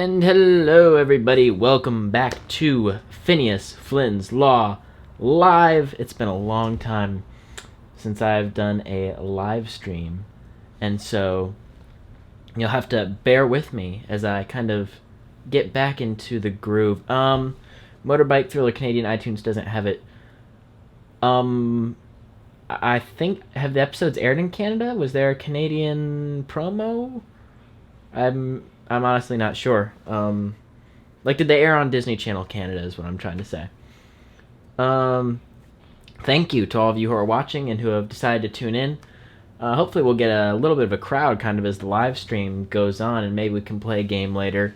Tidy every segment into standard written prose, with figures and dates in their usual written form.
And hello everybody, welcome back to Phineas, Flynn's Law Live. It's been a long time since I've done a live stream, and so you'll have to bear with me as I kind of get back into the groove. Motorbike Thriller Canadian iTunes doesn't have it. I think, have the episodes aired in Canada? Was there a Canadian promo? I'm honestly not sure. Did they air on Disney Channel Canada is what I'm trying to say. Thank you to all of you who are watching and who have decided to tune in. Hopefully we'll get a little bit of a crowd kind of as the live stream goes on, and maybe we can play a game later.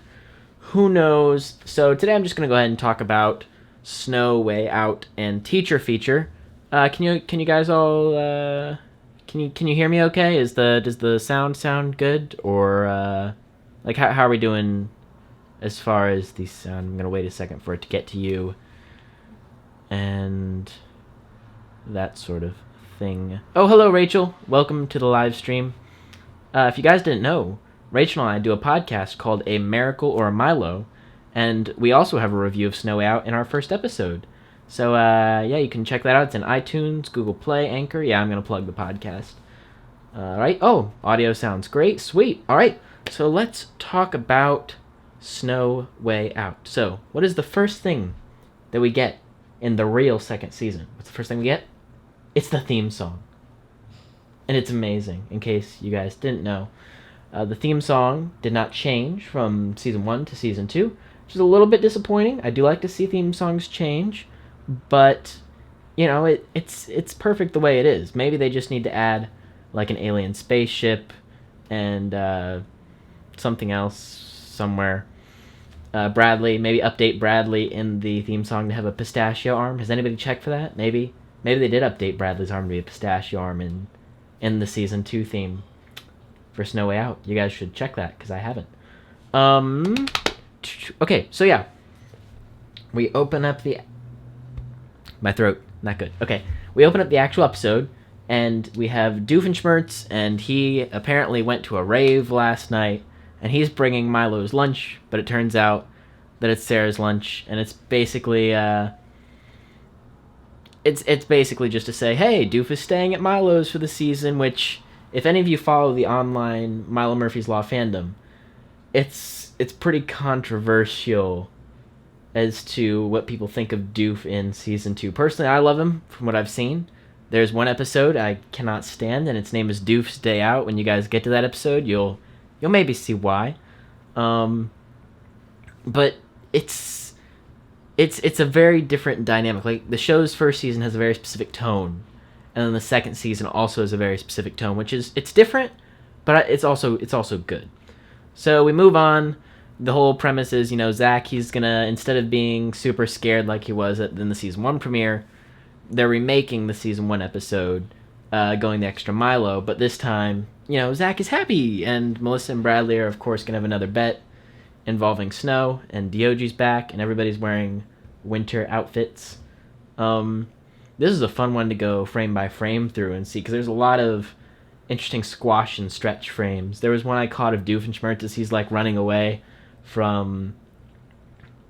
Who knows? So today I'm just going to go ahead and talk about Snow Way Out and Teacher Feature. Can you guys all can you hear me okay? Does the sound good, or how are we doing as far as the sound? I'm gonna wait a second for it to get to you and that sort of thing. Oh, hello Rachel, welcome to the live stream. If you guys didn't know, Rachel and I do a podcast called A Miracle or a Milo, and we also have a review of Snow Way Out in our first episode. So, you can check that out. It's in iTunes, Google Play, Anchor. Yeah, I'm going to plug the podcast. Alright. Oh, audio sounds great. Sweet. Alright. So, let's talk about Snow Way Out. So, what is the first thing that we get in the real second season? What's the first thing we get? It's the theme song. And it's amazing, in case you guys didn't know. The theme song did not change from Season 1 to Season 2, which is a little bit disappointing. I do like to see theme songs change. But, it's perfect the way it is. Maybe they just need to add, like, an alien spaceship and something else somewhere. Maybe update Bradley in the theme song to have a pistachio arm. Has anybody checked for that? Maybe they did update Bradley's arm to be a pistachio arm in the Season 2 theme for Snow Way Out. You guys should check that, because I haven't. Okay, so yeah. We open up the... My throat, not good. Okay, we open up the actual episode, and we have Doof and Schmertz, and he apparently went to a rave last night, and he's bringing Milo's lunch, but it turns out that it's Sarah's lunch, and it's basically, it's basically just to say, hey, Doof is staying at Milo's for the season, which, if any of you follow the online Milo Murphy's Law fandom, it's pretty controversial as to what people think of Doof in Season 2. Personally, I love him from what I've seen. There's one episode I cannot stand, and its name is Doof's Day Out. When you guys get to that episode, you'll maybe see why. But it's a very different dynamic. Like, the show's first season has a very specific tone, and then the second season also has a very specific tone, it's different, but it's also good. So we move on. The whole premise is, Zach, he's gonna, instead of being super scared like he was in the Season 1 premiere, they're remaking the Season 1 episode, going the extra Milo, but this time, Zach is happy, and Melissa and Bradley are, of course, gonna have another bet involving snow, and Dioge's back, and everybody's wearing winter outfits. This is a fun one to go frame by frame through and see, because there's a lot of interesting squash and stretch frames. There was one I caught of Doof and Schmertz as he's, running away from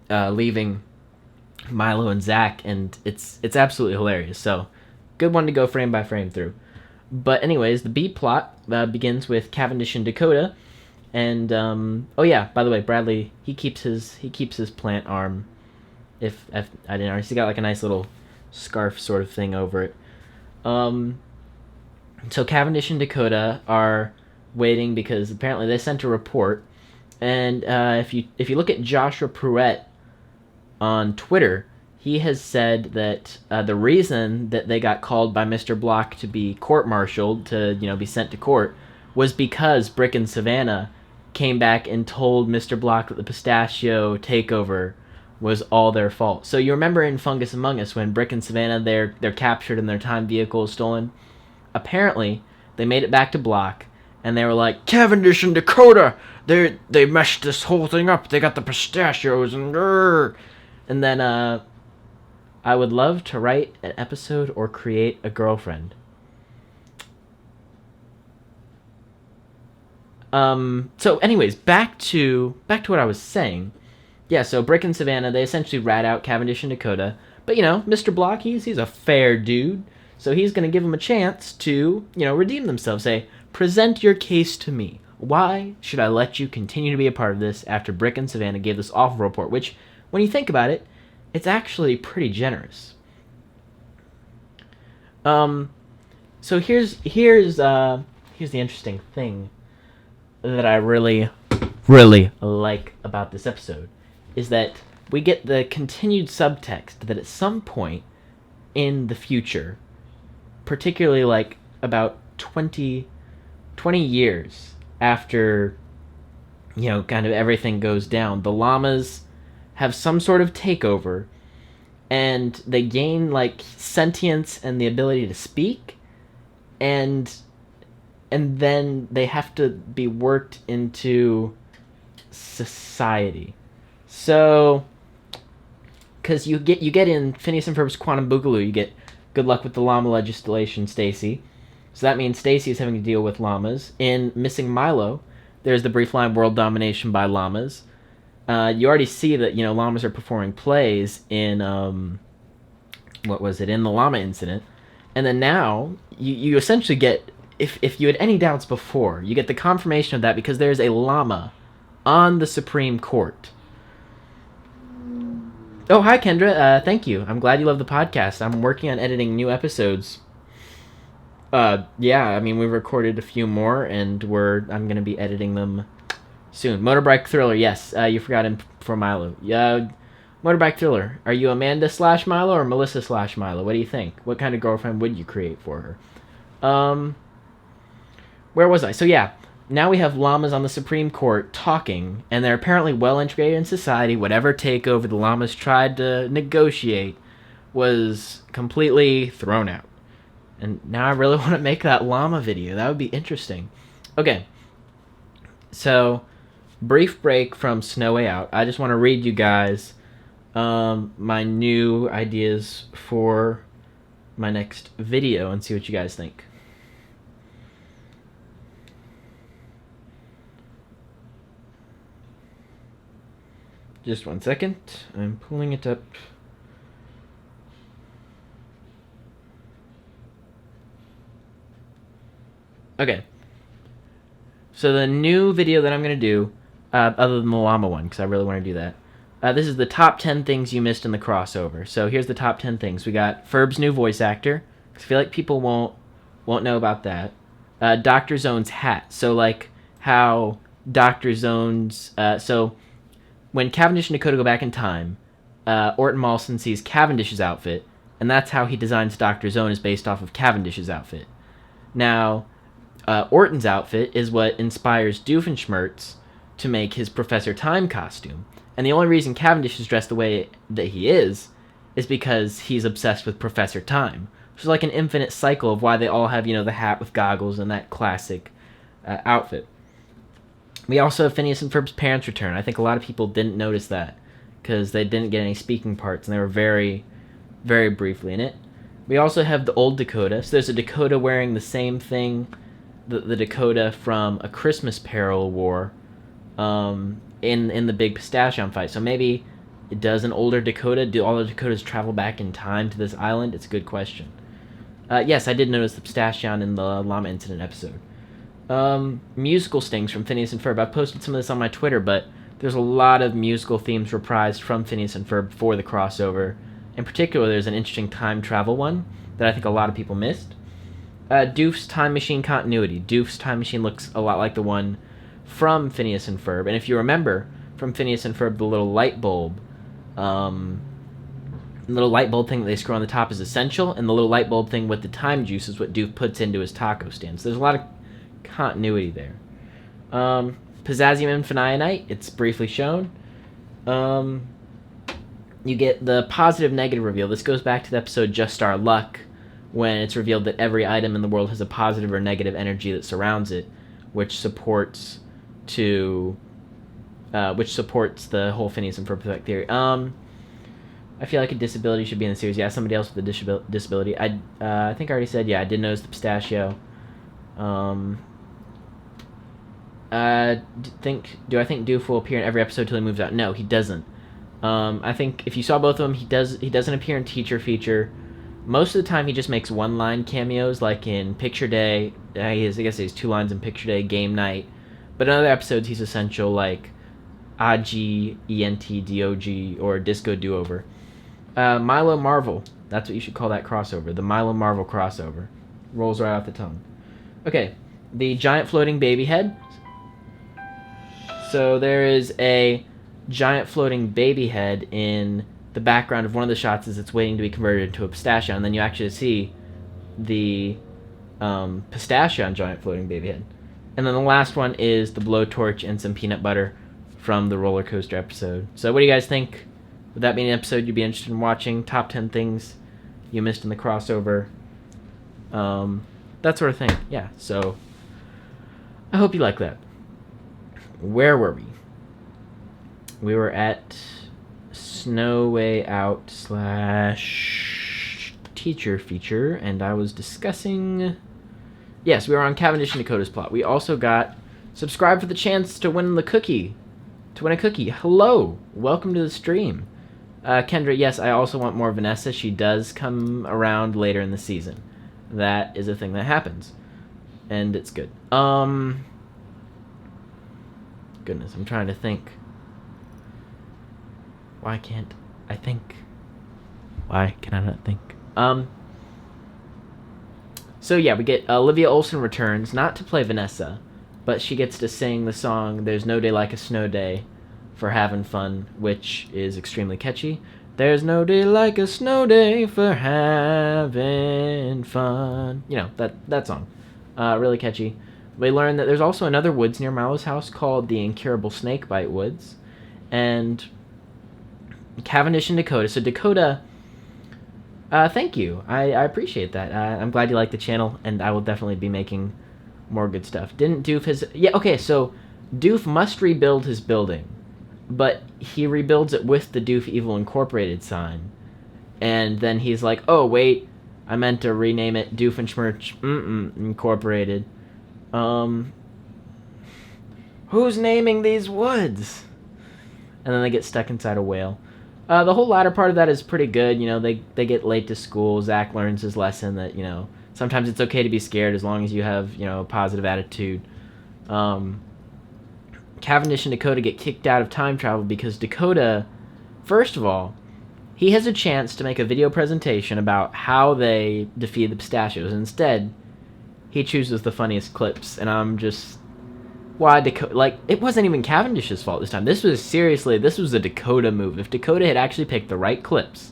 leaving Milo and Zach, and it's absolutely hilarious. So, good one to go frame by frame through. But anyways, the B plot begins with Cavendish and Dakota, and oh yeah, by the way, Bradley he keeps his plant arm. If I didn't already, he's got a nice little scarf sort of thing over it. So Cavendish and Dakota are waiting because apparently they sent a report. And if you look at Joshua Pruitt on Twitter, he has said that the reason that they got called by Mr. Block to be court-martialed, to be sent to court, was because Brick and Savannah came back and told Mr. Block that the pistachio takeover was all their fault. So you remember in Fungus Among Us when Brick and Savannah they're captured and their time vehicle is stolen? Apparently, they made it back to Block, and they were like, Cavendish and Dakota, they meshed this whole thing up. They got the pistachios and then I would love to write an episode or create a girlfriend. So anyways, back to what I was saying. Yeah, so Brick and Savannah, they essentially rat out Cavendish and Dakota. But, Mr. Block, he's a fair dude. So he's going to give them a chance to, redeem themselves. Say, present your case to me. Why should I let you continue to be a part of this after Brick and Savannah gave this awful report? Which, when you think about it, it's actually pretty generous. So here's the interesting thing that I really, really like about this episode, is that we get the continued subtext that at some point in the future, particularly like about 20 years after, kind of everything goes down, the llamas have some sort of takeover, and they gain like sentience and the ability to speak, and then they have to be worked into society. So, because you get in Phineas and Ferb's Quantum Boogaloo, you get good luck with the llama legislation, Stacy. So that means Stacy is having to deal with llamas. In Missing Milo, there's the brief line world domination by llamas. You already see that, llamas are performing plays in, in the llama incident. And then now, you essentially get, if you had any doubts before, you get the confirmation of that because there's a llama on the Supreme Court. Oh, hi, Kendra. Thank you. I'm glad you love the podcast. I'm working on editing new episodes. We've recorded a few more, and I'm going to be editing them soon. Motorbike Thriller, yes. You forgot him for Milo. Yeah, Motorbike Thriller. Are you Amanda / Milo or Melissa / Milo? What do you think? What kind of girlfriend would you create for her? Where was I? So yeah, now we have llamas on the Supreme Court talking, and they're apparently well integrated in society. Whatever takeover the llamas tried to negotiate was completely thrown out. And now I really want to make that llama video. That would be interesting. Okay. So, brief break from Snow Way Out. I just want to read you guys my new ideas for my next video and see what you guys think. Just 1 second. I'm pulling it up. Okay. So the new video that I'm going to do, other than the llama one, because I really want to do that, this is the top 10 things you missed in the crossover. So here's the top 10 things. We got Ferb's new voice actor, because I feel like people won't know about that. Dr. Zone's hat. So like how Dr. Zone's... so when Cavendish and Dakota go back in time, Orton Malson sees Cavendish's outfit, and that's how he designs Dr. Zone, is based off of Cavendish's outfit. Now... Orton's outfit is what inspires Doofenshmirtz to make his Professor Time costume. And the only reason Cavendish is dressed the way that he is because he's obsessed with Professor Time. Which is like an infinite cycle of why they all have, the hat with goggles and that classic outfit. We also have Phineas and Ferb's parents return. I think a lot of people didn't notice that because they didn't get any speaking parts and they were very, very briefly in it. We also have the old Dakota. So there's a Dakota wearing the same thing the Dakota from A Christmas Carol wore in the big Pistachio fight. So maybe does an older Dakota, do all the Dakotas travel back in time to this island? It's a good question. Yes, I did notice the Pistachio in the llama incident episode. Musical stings from Phineas and Ferb. I've posted some of this on my Twitter, but there's a lot of musical themes reprised from Phineas and Ferb for the crossover. In particular, there's an interesting time travel one that I think a lot of people missed. Doof's time machine continuity. Doof's time machine looks a lot like the one from Phineas and Ferb. And if you remember from Phineas and Ferb, the little light bulb thing that they screw on the top is essential, and the little light bulb thing with the time juice is what Doof puts into his taco stand. So there's a lot of continuity there. Pizzazium Infinionite, it's briefly shown. You get the positive-negative reveal. This goes back to the episode Just Our Luck, when it's revealed that every item in the world has a positive or negative energy that surrounds it, which supports the whole Phineas and Ferb effect theory. I feel like a disability should be in the series. Yeah, somebody else with a disability. I think I already said, yeah, I did notice the Pistachio. Do I think Doof will appear in every episode till he moves out? No, he doesn't. I think if you saw both of them, he doesn't appear in Teacher Feature. Most of the time, he just makes one-line cameos, like in Picture Day. I guess he has 2 lines in Picture Day, Game Night. But in other episodes, he's essential, like Aji, ENTDOG, or Disco Do-Over. Milo Marvel. That's what you should call that crossover. The Milo Marvel crossover. Rolls right off the tongue. Okay, the giant floating baby head. So there is a giant floating baby head in the background of one of the shots as it's waiting to be converted into a pistachio, and then you actually see the pistachio giant floating baby head. And then the last one is the blowtorch and some peanut butter from the roller coaster episode. So what do you guys think? Would that be an episode you'd be interested in watching? Top 10 things you missed in the crossover. That sort of thing. Yeah, so I hope you like that. Where were we? We were at Snow Way Out / Teacher Feature, and I was discussing... Yes, we were on Cavendish and Dakota's plot. We also got subscribe for the chance to win the cookie. To win a cookie. Hello. Welcome to the stream. Kendra, yes, I also want more Vanessa. She does come around later in the season. That is a thing that happens. And it's good. Goodness, I'm trying to think. Why can't I think? Why can I not think? So yeah, we get Olivia Olson returns, not to play Vanessa, but she gets to sing the song There's No Day Like a Snow Day for having fun, which is extremely catchy. There's no day like a snow day for having fun. You know, that song. Really catchy. We learn that there's also another woods near Milo's house called the Incurable Snakebite Woods. And Cavendish and Dakota. So Dakota, thank you. I appreciate that. I'm glad you like the channel, and I will definitely be making more good stuff. Didn't Doof his... Yeah, okay, so Doof must rebuild his building, but he rebuilds it with the Doof Evil Incorporated sign. And then he's like, oh, wait, I meant to rename it Doofenshmirtz Incorporated. Who's naming these woods? And then they get stuck inside a whale. The whole latter part of that is pretty good. You know, they get late to school. Zach learns his lesson that, you know, sometimes it's okay to be scared as long as you have, you know, a positive attitude. Cavendish and Dakota get kicked out of time travel because Dakota, first of all, he has a chance to make a video presentation about how they defeat the pistachios. Instead, he chooses the funniest clips, and I'm just... Why Dakota? Like, it wasn't even Cavendish's fault this time. This was a Dakota move. If Dakota had actually picked the right clips,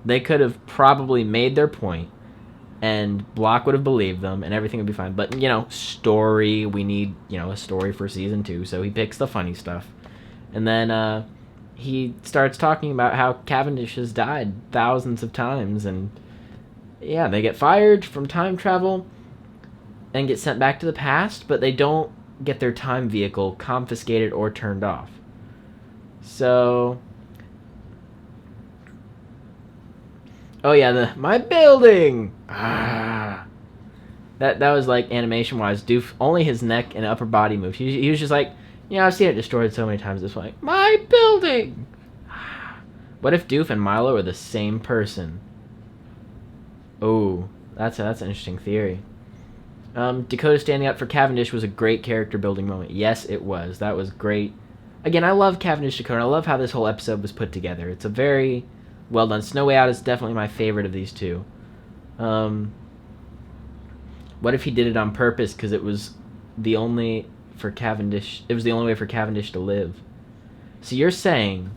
they could have probably made their point, and Block would have believed them, and everything would be fine. But, you know, story, we need, you know, a story for season 2, so he picks the funny stuff. And then, he starts talking about how Cavendish has died thousands of times, and, yeah, they get fired from time travel and get sent back to the past, but they don't get their time vehicle confiscated or turned off. So... Oh yeah, my building! Ah. That was like animation-wise. Doof, only his neck and upper body moved. He was just like, you know, I've seen it destroyed so many times. It's like, my building! What if Doof and Milo are the same person? Oh, that's an interesting theory. Dakota standing up for Cavendish was a great character building moment. Yes, it was. That was great. Again, I love Cavendish Dakota. I love how this whole episode was put together. It's a very well done. Snow Way Out is definitely my favorite of these two. What if he did it on purpose because it was the only for Cavendish? It was the only way for Cavendish to live. So you're saying,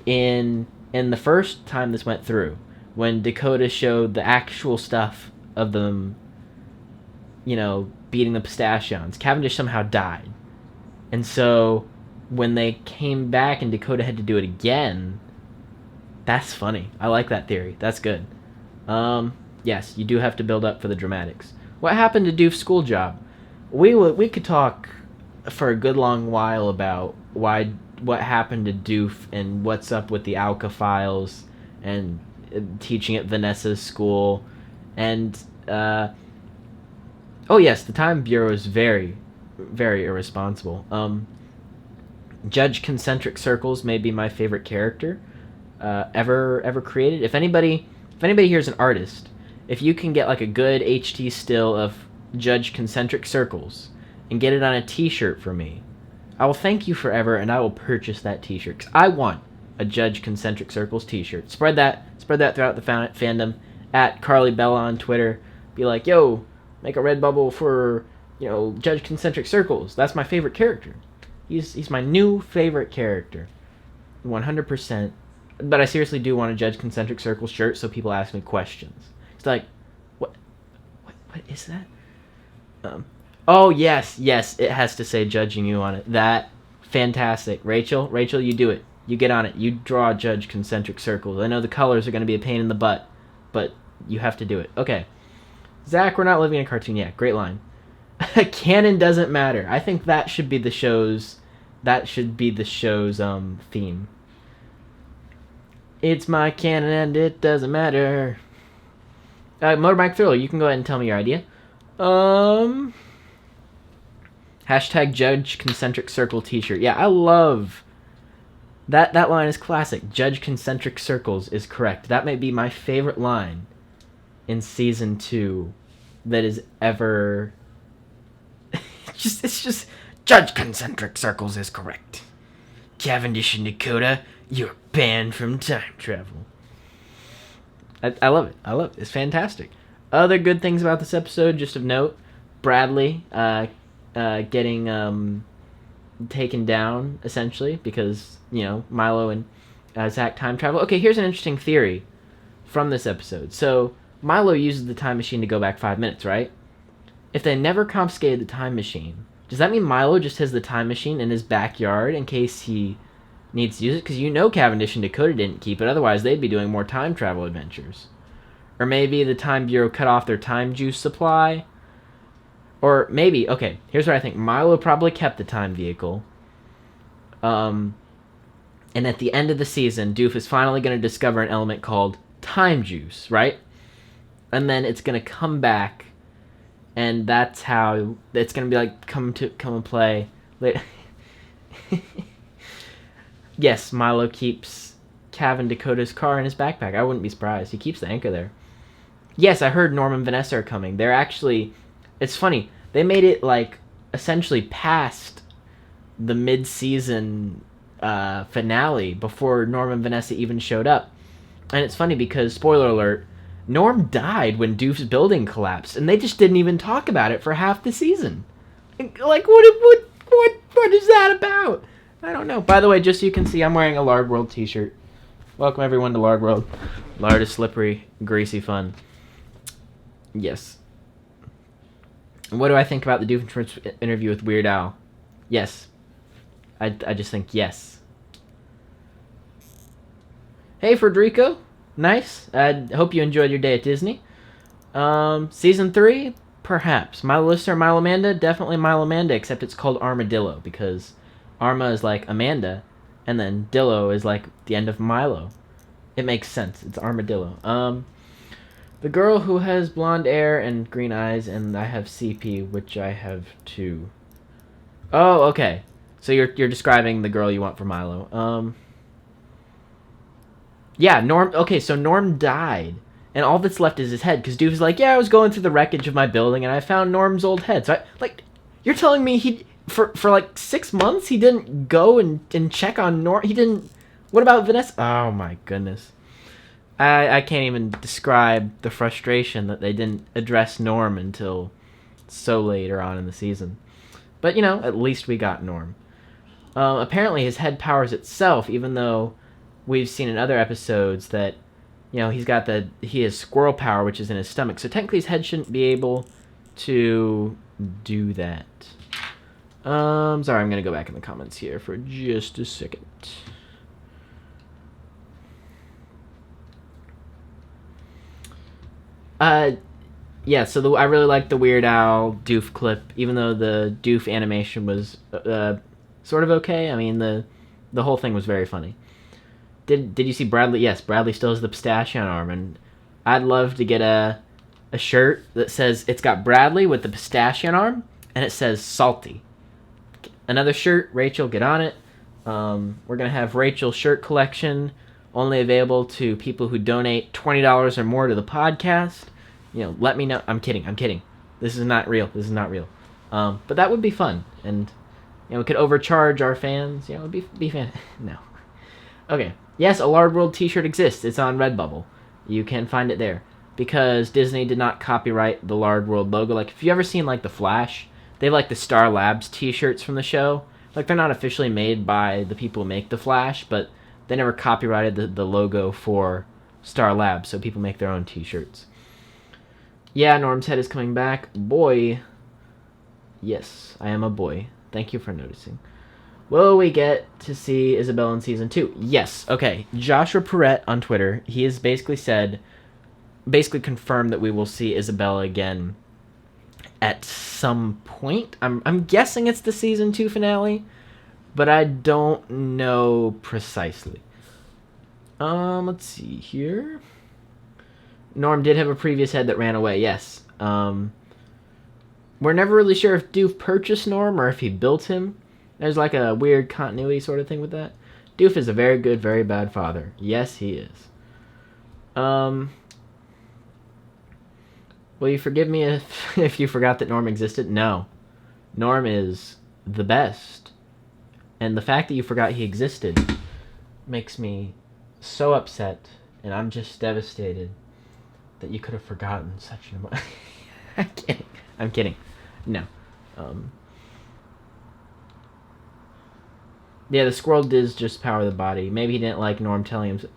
in the first time this went through, when Dakota showed the actual stuff of them, you know, beating the pistachions, Cavendish somehow died. And so when they came back and Dakota had to do it again, that's funny. I like that theory. That's good. Yes, you do have to build up for the dramatics. What happened to Doof's school job? We could talk for a good long while about what happened to Doof and what's up with the Alka files and teaching at Vanessa's school. And, oh yes, the Time Bureau is very, very irresponsible. Judge Concentric Circles may be my favorite character ever created. If anybody here is an artist, if you can get like a good HT still of Judge Concentric Circles and get it on a t-shirt for me, I will thank you forever, and I will purchase that t-shirt, 'cause I want a Judge Concentric Circles t-shirt. Spread that throughout the fandom, at Carly Bella on Twitter. Be like, yo, make a Redbubble for, Judge Concentric Circles. That's my favorite character. He's my new favorite character, 100%. But I seriously do want a Judge Concentric Circles shirt, so people ask me questions. It's like, what is that? Oh yes, it has to say judging you on it. That fantastic, Rachel, you do it. You get on it. You draw Judge Concentric Circles. I know the colors are going to be a pain in the butt, but you have to do it. Okay, Zach, we're not living in a cartoon yet. Great line. Canon doesn't matter. I think that should be the show's. Theme. It's my canon and it doesn't matter. Motorbike Thriller, you can go ahead and tell me your idea. Hashtag Judge Concentric Circle t-shirt. Yeah, I love that line is classic. Judge Concentric Circles is correct. That may be my favorite line in season 2 that is ever. It's just Judge Concentric Circles is correct. Cavendish and Dakota, you're banned from time travel. I love it. It's fantastic. Other good things about this episode, just of note, Bradley getting taken down, essentially, because, Milo and Zach time travel. Okay, here's an interesting theory from this episode. So, Milo uses the time machine to go back 5 minutes, right? If they never confiscated the time machine, does that mean Milo just has the time machine in his backyard in case he needs to use it? Because Cavendish and Dakota didn't keep it, otherwise they'd be doing more time travel adventures. Or maybe the Time Bureau cut off their time juice supply. Or maybe, okay, here's what I think. Milo probably kept the time vehicle. And at the end of the season, Doof is finally going to discover an element called time juice, right? And then it's going to come back, and that's how it's going to be like, come and play later. Yes, Milo keeps Cav and Dakota's car in his backpack. I wouldn't be surprised. He keeps the anchor there. Yes, I heard Norm and Vanessa are coming. They're actually... It's funny. They made it, like, essentially past the mid-season finale before Norm and Vanessa even showed up. And it's funny because, spoiler alert, Norm died when Doof's building collapsed, and they just didn't even talk about it for half the season. Like, what is that about? I don't know. By the way, just so you can see, I'm wearing a Lard World t-shirt. Welcome, everyone, to Lard World. Lard is slippery, greasy fun. Yes. What do I think about the Doof and Schwartz interview with Weird Al? Yes. I just think yes. Hey, Federico. Nice. I hope you enjoyed your day at Disney. Season 3? Perhaps. Milo listener, Milo Amanda? Definitely Milo Amanda, except it's called Armadillo, because Arma is like Amanda, and then Dillo is like the end of Milo. It makes sense. It's Armadillo. The girl who has blonde hair and green eyes, and I have CP, which I have too. Oh, okay. So you're describing the girl you want for Milo. Yeah, Norm... Okay, so Norm died, and all that's left is his head, because Doof's like, yeah, I was going through the wreckage of my building, and I found Norm's old head. So, you're telling me he... For like 6 months, he didn't go and check on Norm? He didn't... What about Vanessa? Oh, my goodness. I can't even describe the frustration that they didn't address Norm until so later on in the season. But, at least we got Norm. Apparently his head powers itself, even though we've seen in other episodes that, he has squirrel power, which is in his stomach. So technically his head shouldn't be able to do that. Sorry, I'm going to go back in the comments here for just a second. Yeah, so I really liked the Weird Al Doof clip, even though the Doof animation was sort of okay. I mean, the whole thing was very funny. Did you see Bradley? Yes, Bradley still has the pistachio arm, and I'd love to get a shirt that says it's got Bradley with the pistachio arm, and it says salty. Another shirt. Rachel, get on it. We're going to have Rachel's shirt collection only available to people who donate $20 or more to the podcast. Let me know. I'm kidding. This is not real. But that would be fun. And, we could overcharge our fans. It would be fan. No. Okay. Yes, a Lard World t-shirt exists. It's on Redbubble. You can find it there. Because Disney did not copyright the Lard World logo. Like, if you ever seen, The Flash, they have, the Star Labs t-shirts from the show. They're not officially made by the people who make The Flash, but they never copyrighted the logo for Star Labs, so people make their own t-shirts. Yeah, Norm's head is coming back. Boy. Yes, I am a boy. Thank you for noticing. Will we get to see Isabelle in Season 2? Yes. Okay. Joshua Perrette on Twitter, he has basically confirmed that we will see Isabelle again at some point. I'm guessing it's the Season 2 finale, but I don't know precisely. Let's see here. Norm did have a previous head that ran away, yes. We're never really sure if Doof purchased Norm or if he built him. There's a weird continuity sort of thing with that. Doof is a very good, very bad father. Yes, he is. Will you forgive me if you forgot that Norm existed? No. Norm is the best. And the fact that you forgot he existed makes me so upset, and I'm just devastated that you could have forgotten such an... I'm kidding. No. Yeah, the squirrel does just power the body. Maybe he didn't like Norm telling him...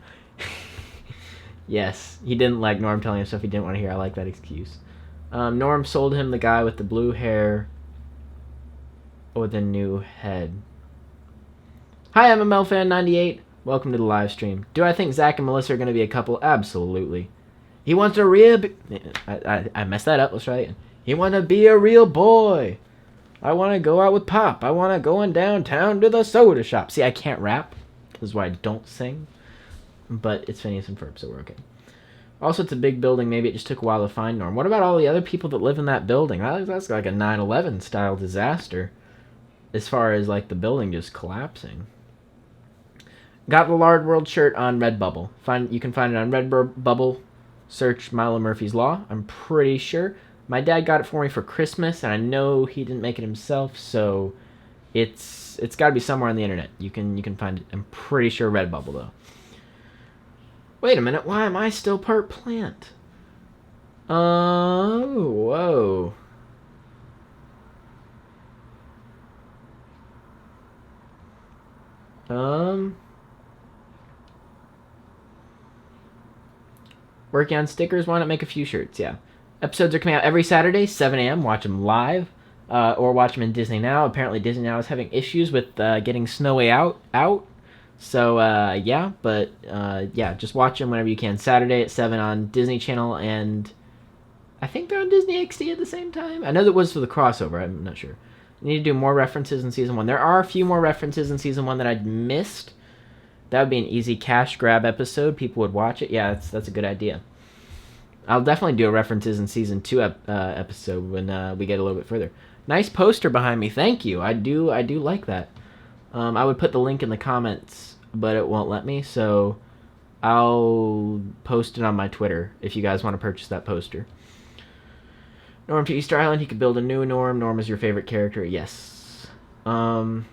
Yes, he didn't like Norm telling him stuff he didn't want to hear. I like that excuse. Norm sold him the guy with the blue hair with a new head. Hi, I'm MLFan98. Welcome to the live stream. Do I think Zach and Melissa are going to be a couple? Absolutely. He wants a real... I messed that up. Let's try it again. He want to be a real boy. I want to go out with Pop. I want to go in downtown to the soda shop. See, I can't rap. This is why I don't sing. But it's Phineas and Ferb, so we're okay. Also, it's a big building. Maybe it just took a while to find Norm. What about all the other people that live in that building? That's like a 9/11 style disaster. As far as the building just collapsing. Got the Lard World shirt on Redbubble. You can find it on Redbubble. Search Milo Murphy's Law. I'm pretty sure. My dad got it for me for Christmas, and I know he didn't make it himself, so it's got to be somewhere on the internet. You can find it. I'm pretty sure Redbubble though. Wait a minute. Why am I still part plant? Whoa. Working on stickers. Why not make a few shirts? Yeah. Episodes are coming out every Saturday, 7 a.m. Watch them live, or watch them in Disney Now. Apparently, Disney Now is having issues with getting Snowy out. So, yeah. But, yeah, just watch them whenever you can. Saturday at 7 on Disney Channel, and I think they're on Disney XD at the same time. I know that was for the crossover. I'm not sure. You need to do more references in Season 1. There are a few more references in Season 1 that I'd missed. That would be an easy cash grab episode. People would watch it. Yeah, that's a good idea. I'll definitely do a references in Season 2 episode when we get a little bit further. Nice poster behind me. Thank you. I do like that. I would put the link in the comments, but it won't let me, so I'll post it on my Twitter if you guys want to purchase that poster. Norm to Easter Island. He could build a new Norm. Norm is your favorite character. Yes. In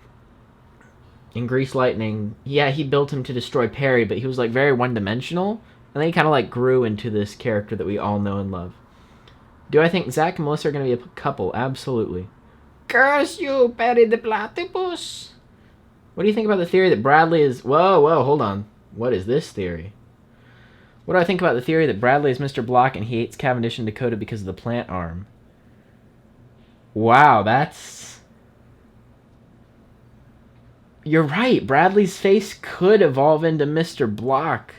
Grease Lightning, yeah, he built him to destroy Perry, but he was very one-dimensional. And then he kind of grew into this character that we all know and love. Do I think Zach and Melissa are going to be a couple? Absolutely. Curse you, Perry the Platypus! What do you think about the theory that Bradley is... Whoa, hold on. What is this theory? What do I think about the theory that Bradley is Mr. Block and he hates Cavendish and Dakota because of the plant arm? Wow, that's... You're right. Bradley's face could evolve into Mr. Block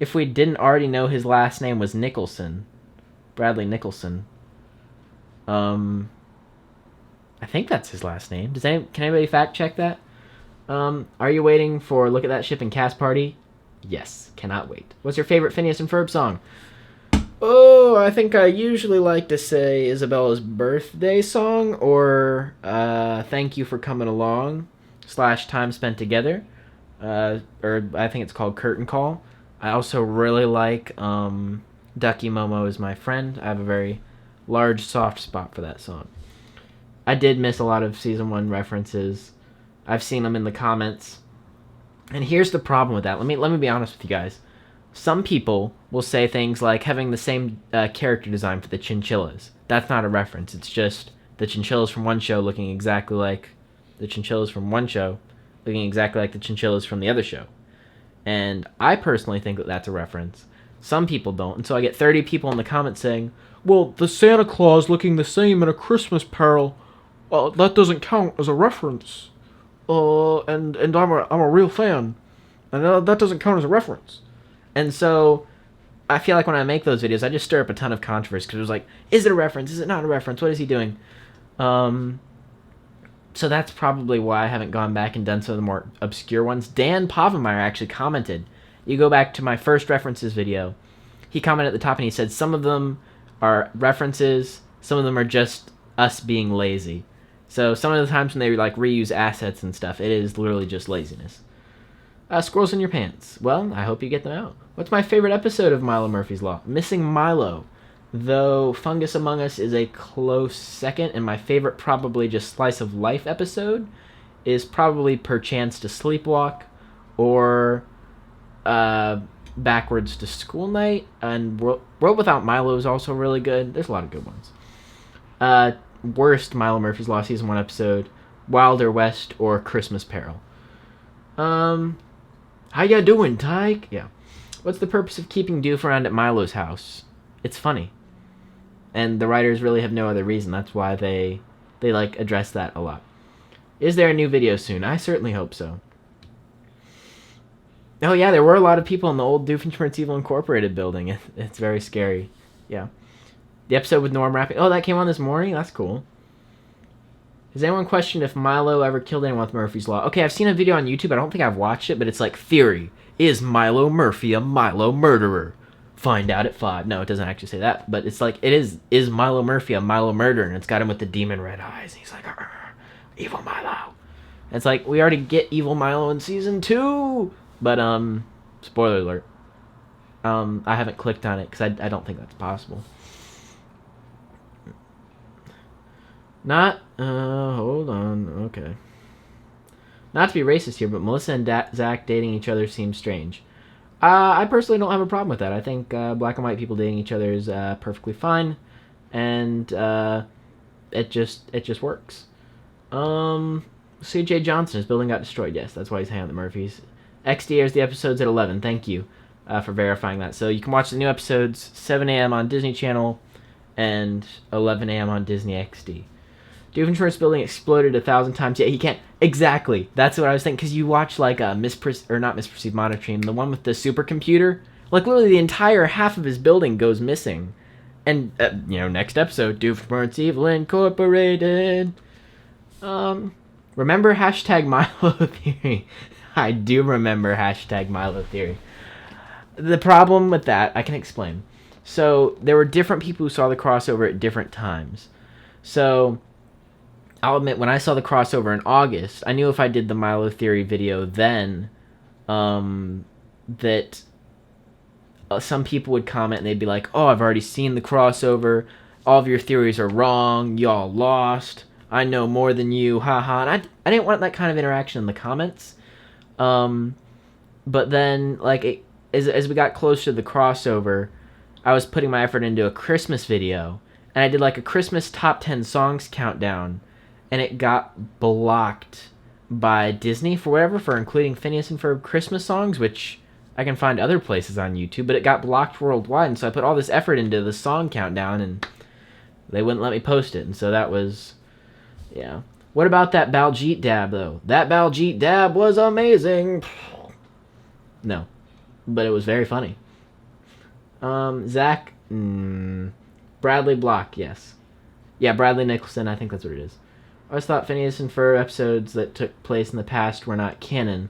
if we didn't already know his last name was Nicholson. Bradley Nicholson. I think that's his last name. Can anybody fact check that? Are you waiting for Look at That Ship and Cast Party? Yes, cannot wait. What's your favorite Phineas and Ferb song? Oh, I think I usually like to say Isabella's birthday song or thank you for coming along / time spent together. Or I think it's called Curtain Call. I also really like Ducky Momo is my friend. I have a very large soft spot for that song. I did miss a lot of season 1 references. I've seen them in the comments. And here's the problem with that. Let me be honest with you guys. Some people will say things like having the same character design for the chinchillas. That's not a reference. It's just the chinchillas from one show looking exactly like the chinchillas from one show, looking exactly like the chinchillas from the other show. And I personally think that that's a reference. Some people don't. And so I get 30 people in the comments saying, well, the Santa Claus looking the same in A Christmas Carol, that doesn't count as a reference. And I'm a real fan. And that doesn't count as a reference. And so I feel like when I make those videos, I just stir up a ton of controversy because it was like, is it a reference? Is it not a reference? What is he doing? So that's probably why I haven't gone back and done some of the more obscure ones. Dan Povenmire actually commented. You go back to my first references video. He commented at the top and he said some of them are references, some of them are just us being lazy. So some of the times when they like reuse assets and stuff, it is literally just laziness. Squirrels in your pants. Well, I hope you get them out. What's my favorite episode of Milo Murphy's Law? Missing Milo. Though Fungus Among Us is a close second, and my favorite probably just Slice of Life episode is probably Perchance to Sleepwalk or Backwards to School Night. And World Without Milo is also really good. There's a lot of good ones. Worst Milo Murphy's Law Season 1 episode, Wilder West or Christmas Peril. How ya doing, Tyke? Yeah. What's the purpose of keeping Doof around at Milo's house? It's funny. And the writers really have no other reason. That's why they like address that a lot. Is there a new video soon? I certainly hope so. Oh yeah, there were a lot of people in the old Doofenshmirtz Evil Incorporated building. It's very scary. Yeah. The episode with Norm rapping. Oh, that came on this morning? That's cool. Has anyone questioned if Milo ever killed anyone with Murphy's Law? Okay, I've seen a video on YouTube. I don't think I've watched it, but it's like, theory. Is Milo Murphy a Milo murderer? Find out at 5. No, it doesn't actually say that, but it's like, it is. Is Milo Murphy a Milo murderer? And it's got him with the demon red eyes. And he's like, evil Milo. And it's like, we already get evil Milo in season 2. But, spoiler alert. I haven't clicked on it because I don't think that's possible. Hold on, okay. Not to be racist here, but Melissa and Zach dating each other seems strange. I personally don't have a problem with that. I think black and white people dating each other is perfectly fine, and it just works. C.J. Johnson, his building got destroyed. Yes, that's why he's hanging out with the Murphys. XD airs the episodes at 11. Thank you for verifying that. So you can watch the new episodes 7 a.m. on Disney Channel and 11 a.m. on Disney XD. Doofenshmirtz building exploded 1,000 times. Yeah, he can't. Exactly. That's what I was thinking. Because you watch like not misperceived monitoring, the one with the supercomputer. Like literally the entire half of his building goes missing. And next episode, Doofenshmirtz Evil Incorporated. Remember hashtag Milo Theory? I do remember hashtag Milo Theory. The problem with that, I can explain. So there were different people who saw the crossover at different times. So I'll admit, when I saw the crossover in August, I knew if I did the Milo Theory video then, that some people would comment and they'd be like, oh, I've already seen the crossover. All of your theories are wrong. Y'all lost. I know more than you. Haha. And I didn't want that kind of interaction in the comments. But then, like, as we got closer to the crossover, I was putting my effort into a Christmas video. And I did, like, a Christmas top 10 songs countdown. And it got blocked by Disney for including Phineas and Ferb Christmas songs, which I can find other places on YouTube, but it got blocked worldwide, and so I put all this effort into the song countdown, and they wouldn't let me post it, and so that was, yeah. What about that Baljeet dab, though? That Baljeet dab was amazing! No. But it was very funny. Zach, Bradley Block, yes. Yeah, Bradley Nicholson, I think that's what it is. I always thought Phineas and Ferb episodes that took place in the past were not canon.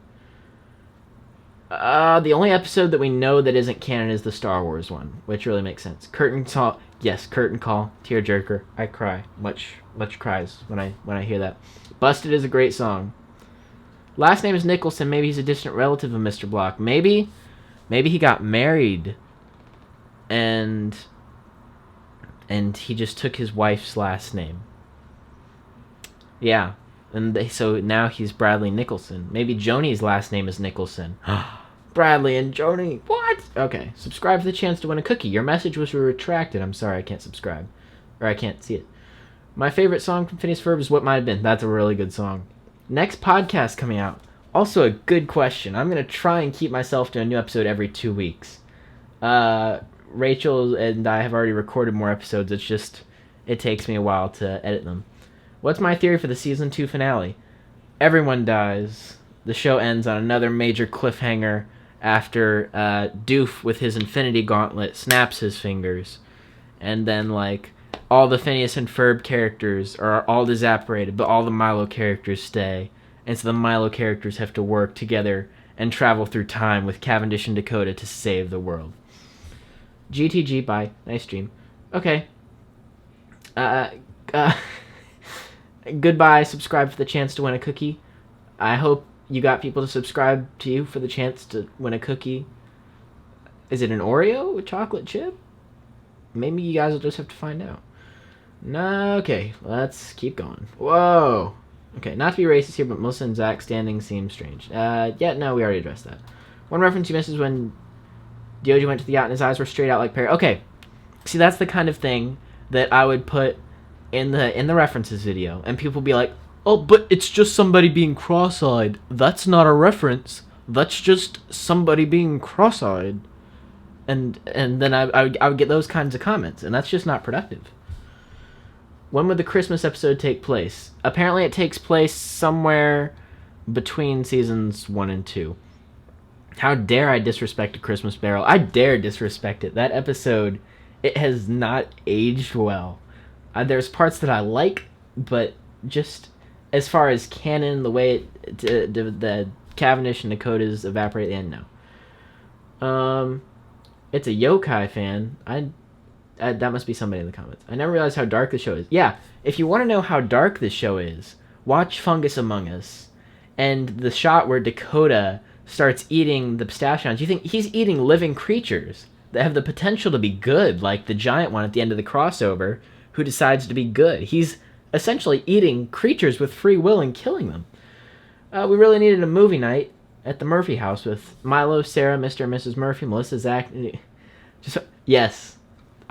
The only episode that we know that isn't canon is the Star Wars one, which really makes sense. Curtain call, yes, curtain call, tearjerker. I cry, much cries when I hear that. Busted is a great song. Last name is Nicholson. Maybe he's a distant relative of Mr. Block. Maybe he got married, and he just took his wife's last name. Yeah, and so now he's Bradley Nicholson. Maybe Joni's last name is Nicholson. Bradley and Joni. What? Okay. Subscribe for the chance to win a cookie. Your message was retracted. I'm sorry, I can't subscribe. Or I can't see it. My favorite song from Phineas Ferb is What Might Have Been. That's a really good song. Next podcast coming out. Also a good question. I'm going to try and keep myself to a new episode every 2 weeks. Rachel and I have already recorded more episodes. It's just, it takes me a while to edit them. What's my theory for the season 2 finale? Everyone dies. The show ends on another major cliffhanger after Doof with his infinity gauntlet snaps his fingers. And then, like, all the Phineas and Ferb characters are all disapparated, but all the Milo characters stay. And so the Milo characters have to work together and travel through time with Cavendish and Dakota to save the world. GTG, bye. Nice stream. Okay. Goodbye. Subscribe for the chance to win a cookie. I hope you got people to subscribe to you for the chance to win a cookie. Is it an Oreo with chocolate chip? Maybe you guys will just have to find out. No, okay, let's keep going. Whoa. Okay, not to be racist here, but Melissa and Zach standing seems strange. Yeah, no, we already addressed that. One reference you missed is when Dioji went to the yacht and his eyes were straight out like Perry. Okay, see, that's the kind of thing that I would put in the references video, and people would be like, oh, but it's just somebody being cross-eyed. That's not a reference. That's just somebody being cross-eyed. And then I would get those kinds of comments, and that's just not productive. When would the Christmas episode take place? Apparently it takes place somewhere between seasons 1 and 2. How dare I disrespect A Christmas Barrel? I dare disrespect it. That episode, it has not aged well. There's parts that I like, but just as far as canon, the way the Cavendish and Dakota's evaporate at the end, no. It's a yokai fan. That must be somebody in the comments. I never realized how dark the show is. Yeah, if you want to know how dark this show is, watch Fungus Among Us. And the shot where Dakota starts eating the pistachios, you think he's eating living creatures that have the potential to be good, like the giant one at the end of the crossover, who decides to be good. He's essentially eating creatures with free will and killing them. We really needed a movie night at the Murphy house with Milo, Sarah, Mr. and Mrs. Murphy, Melissa, Zach. Yes,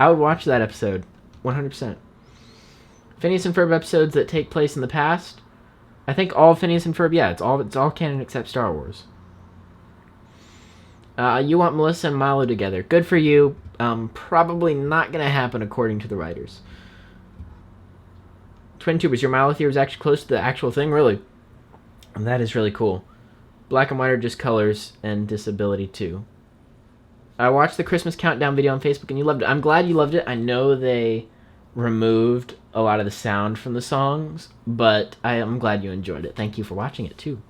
I would watch that episode, 100%. Phineas and Ferb episodes that take place in the past. I think all Phineas and Ferb, yeah, it's all canon except Star Wars. You want Melissa and Milo together. Good for you. Probably not going to happen according to the writers. Twin Tubers, your Milo theory was actually close to the actual thing? Really? That is really cool. Black and white are just colors and disability too. I watched the Christmas countdown video on Facebook and you loved it. I'm glad you loved it. I know they removed a lot of the sound from the songs, but I'm glad you enjoyed it. Thank you for watching it too.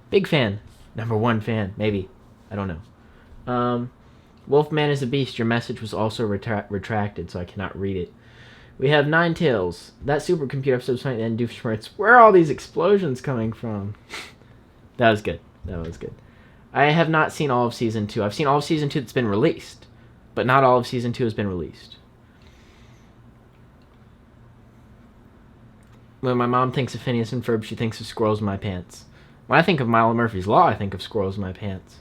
Big fan. Number 1 fan. Maybe. I don't know. Wolfman is a beast. Your message was also retracted, so I cannot read it. We have 9 Tails. That supercomputer episode was funny, and Doofenshmirtz. Where are all these explosions coming from? That was good. That was good. I have not seen all of Season 2. I've seen all of Season 2 that's been released, but not all of Season 2 has been released. When my mom thinks of Phineas and Ferb, she thinks of Squirrels in My Pants. When I think of Milo Murphy's Law, I think of Squirrels in My Pants.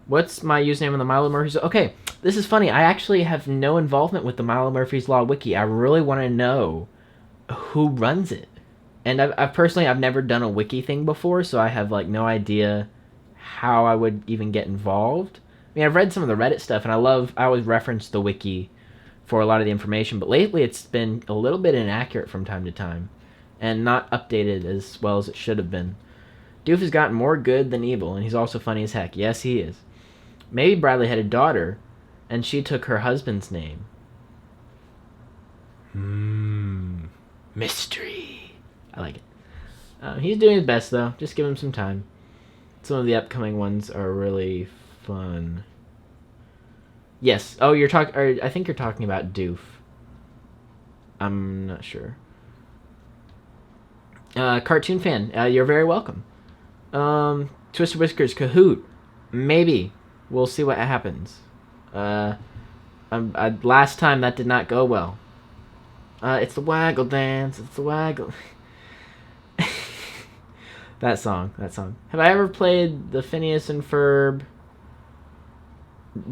What's my username on the Milo Murphy's Law? Okay, this is funny. I actually have no involvement with the Milo Murphy's Law wiki. I really want to know who runs it. And I've personally, I've never done a wiki thing before, so I have like no idea how I would even get involved. I mean, I've read some of the Reddit stuff, and I always reference the wiki for a lot of the information, but lately it's been a little bit inaccurate from time to time, and not updated as well as it should have been. Doof has gotten more good than evil, and he's also funny as heck. Yes, he is. Maybe Bradley had a daughter, and she took her husband's name. Mystery. I like it. He's doing his best, though. Just give him some time. Some of the upcoming ones are really fun. Yes. Oh, you're talking. I think you're talking about Doof. I'm not sure. Cartoon fan, you're very welcome. Twisted Whiskers Kahoot. Maybe. We'll see what happens. Last time that did not go well. It's the waggle dance. It's the waggle. That song. Have I ever played the Phineas and Ferb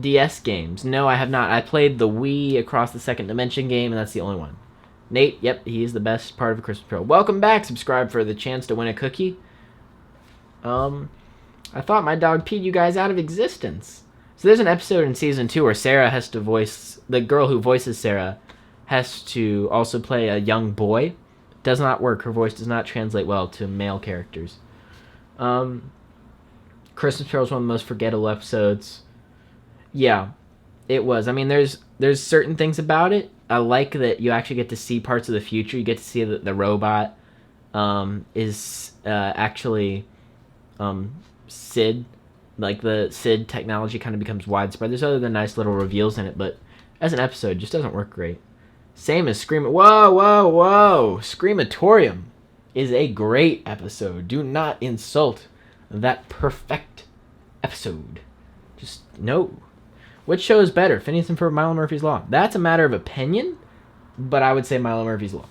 DS games? No, I have not. I played the Wii Across the Second Dimension game, and that's the only one. Nate, yep, he's the best part of a Christmas Carol. Welcome back. Subscribe for the chance to win a cookie. I thought my dog peed you guys out of existence. So there's an episode in season 2 where Sarah has to voice, the girl who voices Sarah has to also play a young boy. Does not work. Her voice does not translate well to male characters. Christmas Carol is one of the most forgettable episodes. Yeah, it was. I mean, there's certain things about it. I like that you actually get to see parts of the future. You get to see that the robot is actually Sid. Like, the Sid technology kind of becomes widespread. There's other than nice little reveals in it, but as an episode, it just doesn't work great. Same as Whoa! Screamatorium is a great episode. Do not insult that perfect episode. Just no. Which show is better, Phineas and Ferb, Milo Murphy's Law? That's a matter of opinion, but I would say Milo Murphy's Law.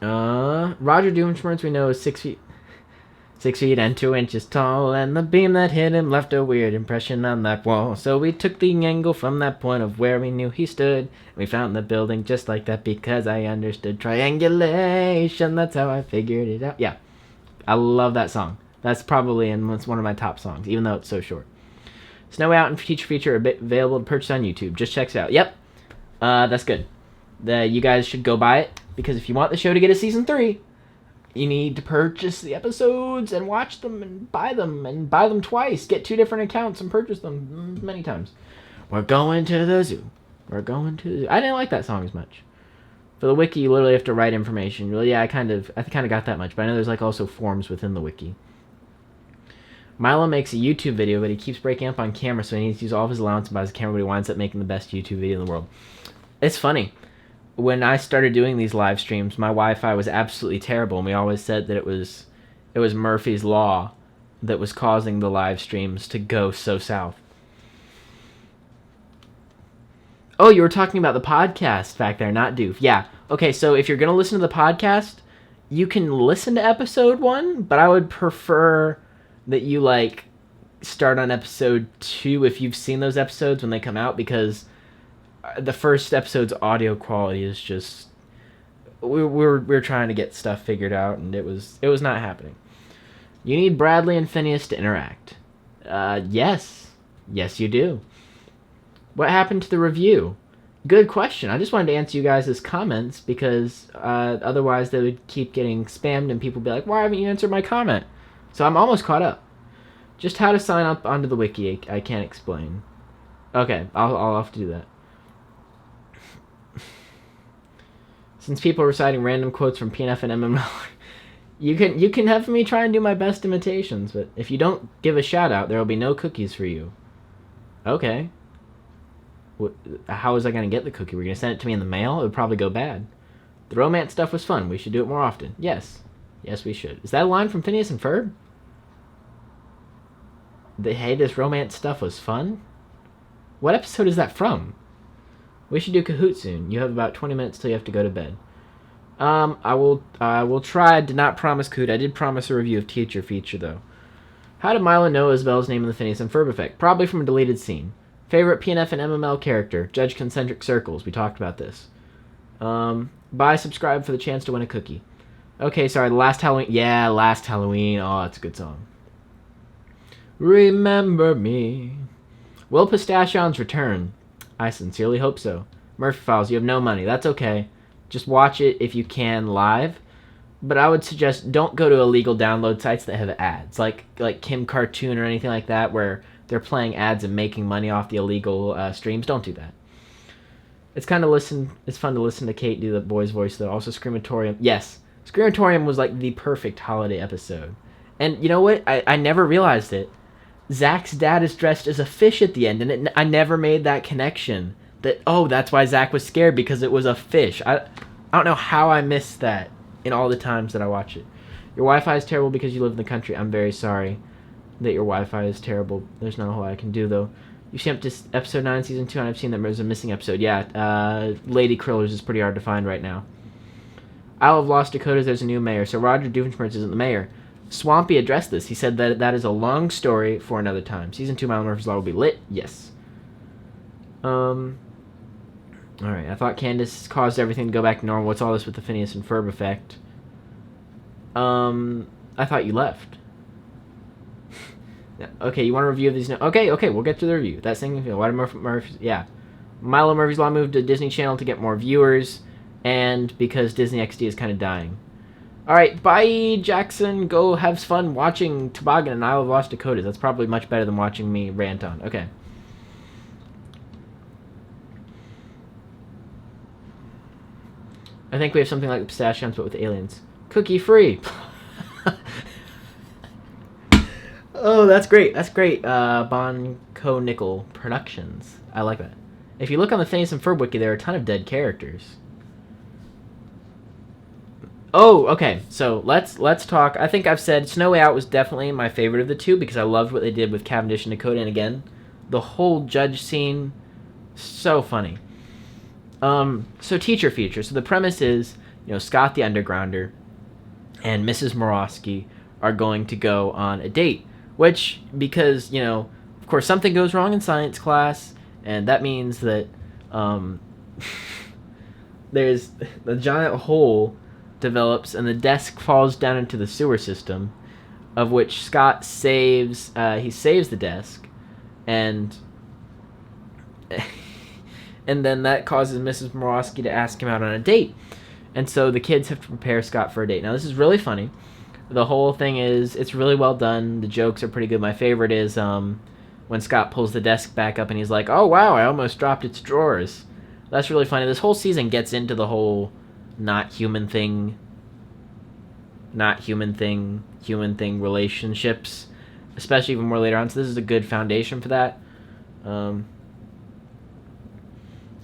Roger Doomschmertz, we know, is 6 feet and 2 inches tall, and the beam that hit him left a weird impression on that wall. So we took the angle from that point of where we knew he stood, and we found the building just like that because I understood triangulation. That's how I figured it out. Yeah, I love that song. That's probably one of my top songs, even though it's so short. Snow Out and Teacher Feature are available to purchase on YouTube. Just check it out. Yep, that's good. You guys should go buy it, because if you want the show to get a season 3, you need to purchase the episodes and watch them and buy them twice. Get 2 different accounts and purchase them many times. We're going to the zoo. I didn't like that song as much. For the wiki, you literally have to write information. Well, yeah, I kind of got that much, but I know there's like also forms within the wiki. Milo makes a YouTube video, but he keeps breaking up on camera, so he needs to use all of his allowance and buys a camera, but he winds up making the best YouTube video in the world. It's funny. When I started doing these live streams, my Wi-Fi was absolutely terrible, and we always said that it was Murphy's Law that was causing the live streams to go so south. Oh, you were talking about the podcast back there, not Doof. Yeah. Okay, so if you're going to listen to the podcast, you can listen to episode 1, but I would prefer that you, like, start on episode 2 if you've seen those episodes when they come out, because the first episode's audio quality is just... We're trying to get stuff figured out, and it was not happening. You need Bradley and Phineas to interact. Yes. Yes, you do. What happened to the review? Good question. I just wanted to answer you guys' comments, because otherwise they would keep getting spammed, and people would be like, why haven't you answered my comment? So I'm almost caught up. Just how to sign up onto the wiki, I can't explain. Okay, I'll have to do that. Since people are reciting random quotes from PNF and MML, you can have me try and do my best imitations, but if you don't give a shout out, there will be no cookies for you. Okay. How was I going to get the cookie? We're going to send it to me in the mail? It would probably go bad. The romance stuff was fun. We should do it more often. Yes. Yes, we should. Is that a line from Phineas and Ferb? Hey, this romance stuff was fun? What episode is that from? We should do Kahoot soon. You have about 20 minutes till you have to go to bed. I will try. I did not promise Kahoot. I did promise a review of Teacher Feature, though. How did Milo know Isabel's name in the Phineas and Ferb effect? Probably from a deleted scene. Favorite PNF and MML character? Judge Concentric Circles. We talked about this. Buy, subscribe for the chance to win a cookie. Okay, sorry, Last Halloween. Yeah, Last Halloween. Oh, that's a good song. Remember me. Will Pistachions return? I sincerely hope so. Murphy Files, you have no money. That's okay. Just watch it if you can live. But I would suggest don't go to illegal download sites that have ads. Like Kim Cartoon or anything like that, where they're playing ads and making money off the illegal streams. Don't do that. It's fun to listen to Kate do the boy's voice, though. Also, Screamatorium. Yes. Screamatorium was like the perfect holiday episode. And you know what? I never realized it. Zach's dad is dressed as a fish at the end, and I never made that connection. That, oh, that's why Zach was scared, because it was a fish. I don't know how I missed that in all the times that I watch it. Your Wi-Fi is terrible because you live in the country. I'm very sorry that your Wi-Fi is terrible. There's not a whole lot I can do, though. You see up to episode 9, season 2, and I've seen that there's a missing episode. Yeah, Lady Krillers is pretty hard to find right now. Isle of Lost Dakotas, there's a new mayor, so Roger Doofenshmirtz isn't the mayor. Swampy addressed this. He said that that is a long story for another time. Season 2 Milo Murphy's Law will be lit? Yes. Alright, I thought Candace caused everything to go back to normal. What's all this with the Phineas and Ferb effect? I thought you left. Okay, you want to review these now? Okay, we'll get to the review. That thing, why did Murphy, yeah. Milo Murphy's Law moved to Disney Channel to get more viewers, and because Disney XD is kind of dying. Alright, bye, Jackson. Go have fun watching Toboggan and Isle of Lost Dakotas. That's probably much better than watching me rant on. Okay. I think we have something like the Pistachions, but with aliens. Cookie free. Oh, that's great. That's great. Bonco Nickel Productions. I like that. If you look on the Phineas and Ferb wiki, there are a ton of dead characters. Oh, okay. So let's talk. I think I've said Snow Way Out was definitely my favorite of the two because I loved what they did with Cavendish and Dakota. And again, the whole judge scene, so funny. So teacher feature. So the premise is, Scott the Undergrounder and Mrs. Morosky are going to go on a date. Which, because, of course, something goes wrong in science class, and that means that there's a giant hole develops and the desk falls down into the sewer system, of which Scott saves the desk, and and then that causes Mrs. Morosky to ask him out on a date, and so the kids have to prepare Scott for a date. Now this is really funny. The whole thing is, it's really well done. The jokes are pretty good. My favorite is when Scott pulls the desk back up and he's like, oh wow, I almost dropped its drawers. That's really funny. This whole season gets into the whole not human thing relationships, especially even more later on. So this is a good foundation for that. In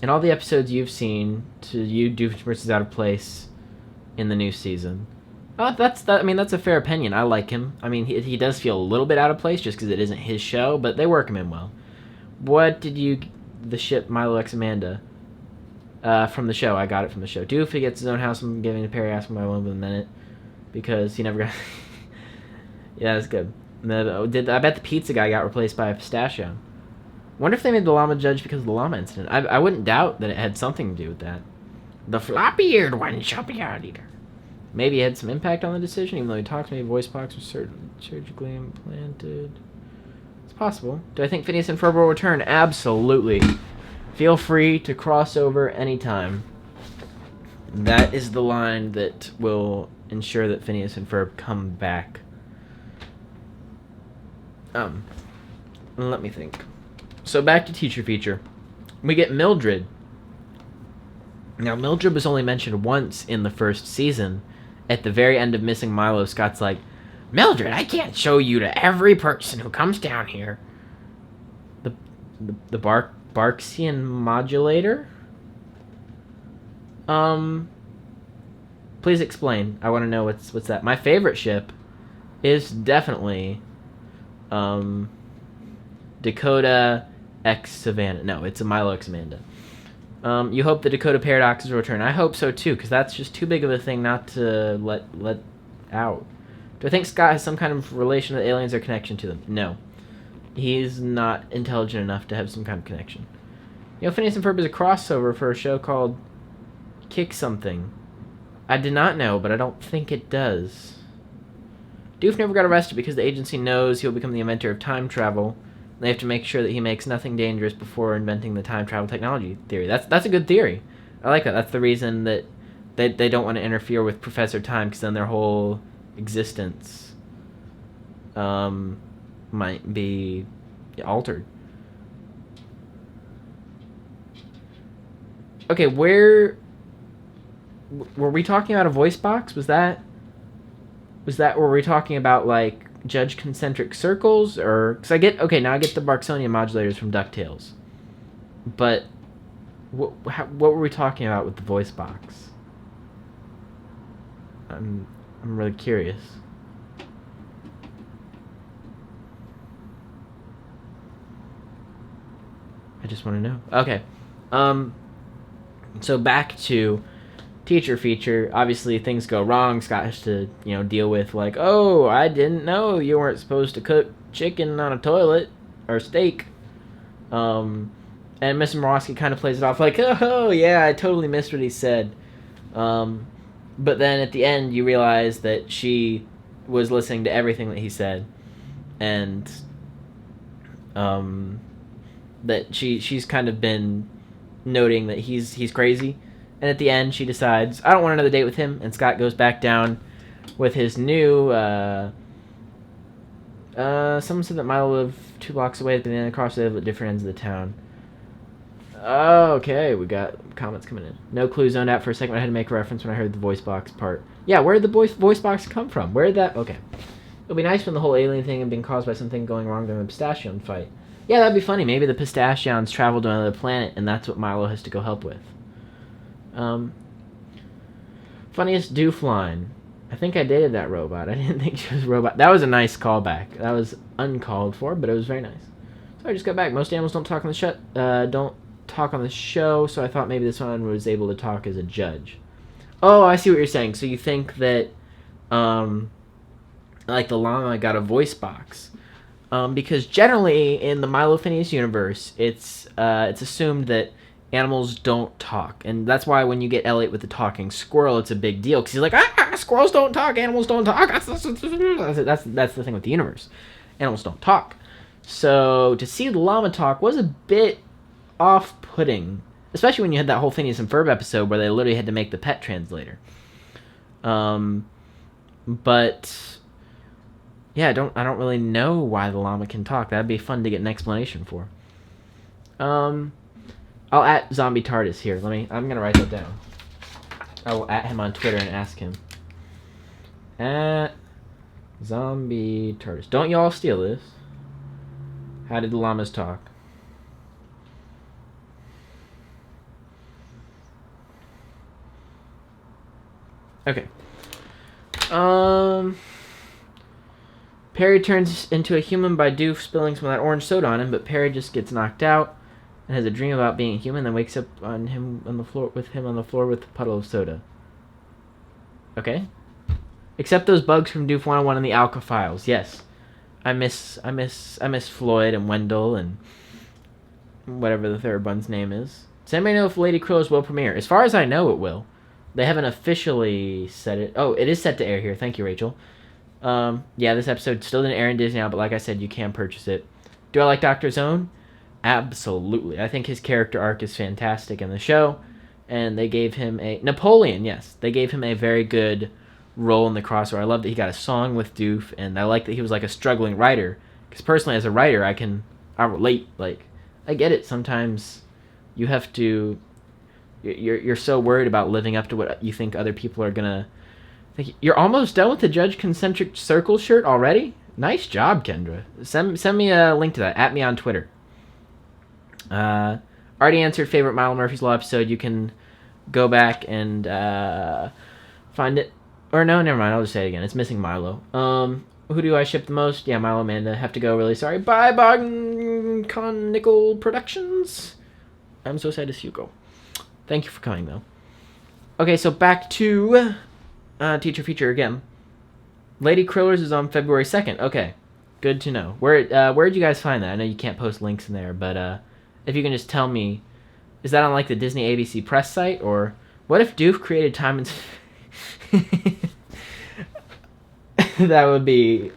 all the episodes you've seen, to you, Doofenshmirtz is out of place in the new season. That's a fair opinion. I like him. I mean, he does feel a little bit out of place just because it isn't his show, but they work him in well. What did you... The ship Milo X Amanda... from the show. I got it from the show. Doof, he gets his own house. I'm giving to Perry. Ask him my one in a minute. Because he never got... Yeah, that's good. I bet the pizza guy got replaced by a pistachio. Wonder if they made the llama judge because of the llama incident. I wouldn't doubt that it had something to do with that. The floppy-eared one shall be our leader. Maybe he had some impact on the decision, even though he talks, maybe voice box was surgically implanted. It's possible. Do I think Phineas and Ferb will return? Absolutely. Feel free to cross over anytime. That is the line that will ensure that Phineas and Ferb come back. Let me think. So back to teacher feature. We get Mildred. Now, Mildred was only mentioned once in the first season. At the very end of Missing Milo, Scott's like, Mildred, I can't show you to every person who comes down here. The Barksian modulator? Please explain. I want to know what's that. My favorite ship is definitely Dakota X Savannah. No, it's a Milo X Amanda. You hope the Dakota paradoxes will return. I hope so too, because that's just too big of a thing not to let out. Do I think Scott has some kind of relation to the aliens or connection to them? No. He's not intelligent enough to have some kind of connection. Phineas and Ferb is a crossover for a show called Kick Something. I did not know, but I don't think it does. Doof never got arrested because the agency knows he'll become the inventor of time travel. They have to make sure that he makes nothing dangerous before inventing the time travel technology theory. That's a good theory. I like that. That's the reason that they don't want to interfere with Professor Time, because then their whole existence might be altered. Okay, where were we talking about a voice box? Were we talking about like judge concentric circles, or because now I get the Barksonian modulators from DuckTales, but what were we talking about with the voice box? I'm really curious. I just want to know. Okay. So back to teacher feature. Obviously, things go wrong. Scott has to, deal with like, oh, I didn't know you weren't supposed to cook chicken on a toilet or steak. And Mr. Morosky kind of plays it off like, oh yeah, I totally missed what he said. But then at the end, you realize that she was listening to everything that he said, and that she's kind of been noting that he's crazy. And at the end, she decides, I don't want another date with him, and Scott goes back down with his new, someone said that Milo lived 2 blocks away, but then across they live at different ends of the town. Okay, we got comments coming in. No clue, zoned out for a second. I had to make a reference when I heard the voice box part. Yeah, where did the voice box come from? Where did that... Okay. It'll be nice when the whole alien thing had been caused by something going wrong during the Pistachion fight. Yeah, that'd be funny. Maybe the Pistachions traveled to another planet, and that's what Milo has to go help with. Funniest Doof line. I think I dated that robot. I didn't think she was a robot. That was a nice callback. That was uncalled for, but it was very nice. So I just got back. Most animals don't talk on the show, so I thought maybe this one was able to talk as a judge. Oh, I see what you're saying. So you think that, like the llama got a voice box. Because generally in the Milo Phineas universe, it's assumed that animals don't talk, and that's why when you get Elliot with the talking squirrel, it's a big deal because he's like, squirrels don't talk, animals don't talk. That's the thing with the universe. Animals don't talk. So to see the llama talk was a bit off-putting, especially when you had that whole Phineas and Ferb episode where they literally had to make the pet translator. But yeah, I don't really know why the llama can talk. That'd be fun to get an explanation for. I'll at Zombie TARDIS here. I'm gonna write that down. I will at him on Twitter and ask him. At Zombie TARDIS. Don't y'all steal this. How did the llamas talk? Okay. Perry turns into a human by Doof spilling some of that orange soda on him, but Perry just gets knocked out and has a dream about being a human, then wakes up on the floor with a puddle of soda. Okay. Except those bugs from Doof 101 and the Alka Files. Yes. I miss Floyd and Wendell and whatever the third one's name is. Does anybody know if Lady Krillers will premiere? As far as I know, it will. They haven't officially said it. Oh, it is set to air here. Thank you, Rachel. Yeah, this episode still didn't air in Disney now, but like I said, you can purchase it. Do I like Dr. Zone? Absolutely. I think his character arc is fantastic in the show, and they gave him a... Napoleon, yes. They gave him a very good role in the crossover. I love that he got a song with Doof, and I like that he was like a struggling writer, because personally, as a writer, I relate. Like, I get it. Sometimes you have to... You're so worried about living up to what you think other people are gonna think. You're almost done with the Judge Concentric Circle shirt already? Nice job, Kendra. Send me a link to that. At me on Twitter. Already answered favorite Milo Murphy's Law episode. You can go back and find it. Or no, never mind. I'll just say it again. It's missing Milo. Who do I ship the most? Yeah, Milo, Amanda. Have to go. Really sorry. Bye, Con Nickel Productions. I'm so sad to see you go. Thank you for coming, though. Okay, so back to teacher feature again. Lady Krillers is on February 2nd. Okay, good to know. Where'd you guys find that? I know you can't post links in there, but if you can just tell me, is that on like the Disney ABC press site, or what if Doof created time and... That would be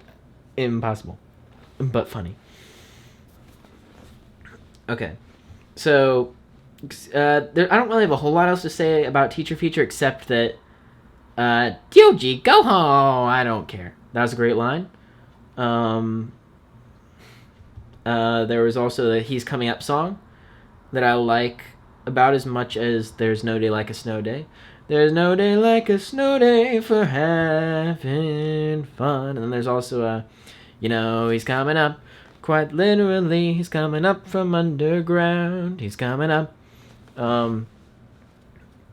impossible, but funny. Okay, so... I don't really have a whole lot else to say about teacher feature except that Dioji, go home. I don't care. That was a great line. There was also the He's Coming Up song that I like about as much as There's No Day Like a Snow Day. There's no day like a snow day for having fun. And then there's also a, he's coming up. Quite literally, he's coming up from underground. He's coming up. So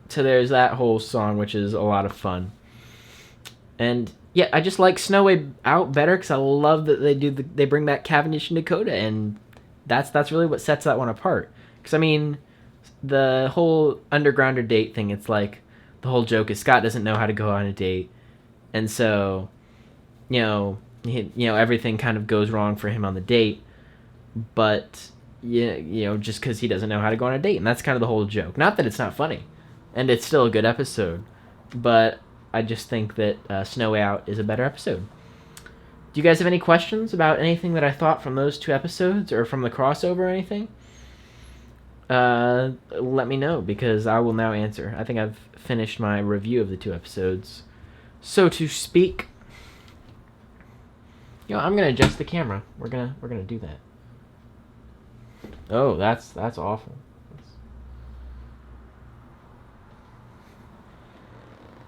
there's that whole song, which is a lot of fun. And yeah, I just like Snow Way Out better because I love that they bring back Cavendish and Dakota, and that's really what sets that one apart. Because I mean, the whole undergrounder date thing, it's like the whole joke is Scott doesn't know how to go on a date, and so everything kind of goes wrong for him on the date, but just because he doesn't know how to go on a date, and that's kind of the whole joke. Not that it's not funny, and it's still a good episode, but I just think that Snow Way Out is a better episode. Do you guys have any questions about anything that I thought from those two episodes or from the crossover or anything? Let me know, because I will now answer. I think I've finished my review of the two episodes, so to speak. I'm gonna adjust the camera. We're gonna do that. Oh, that's awful.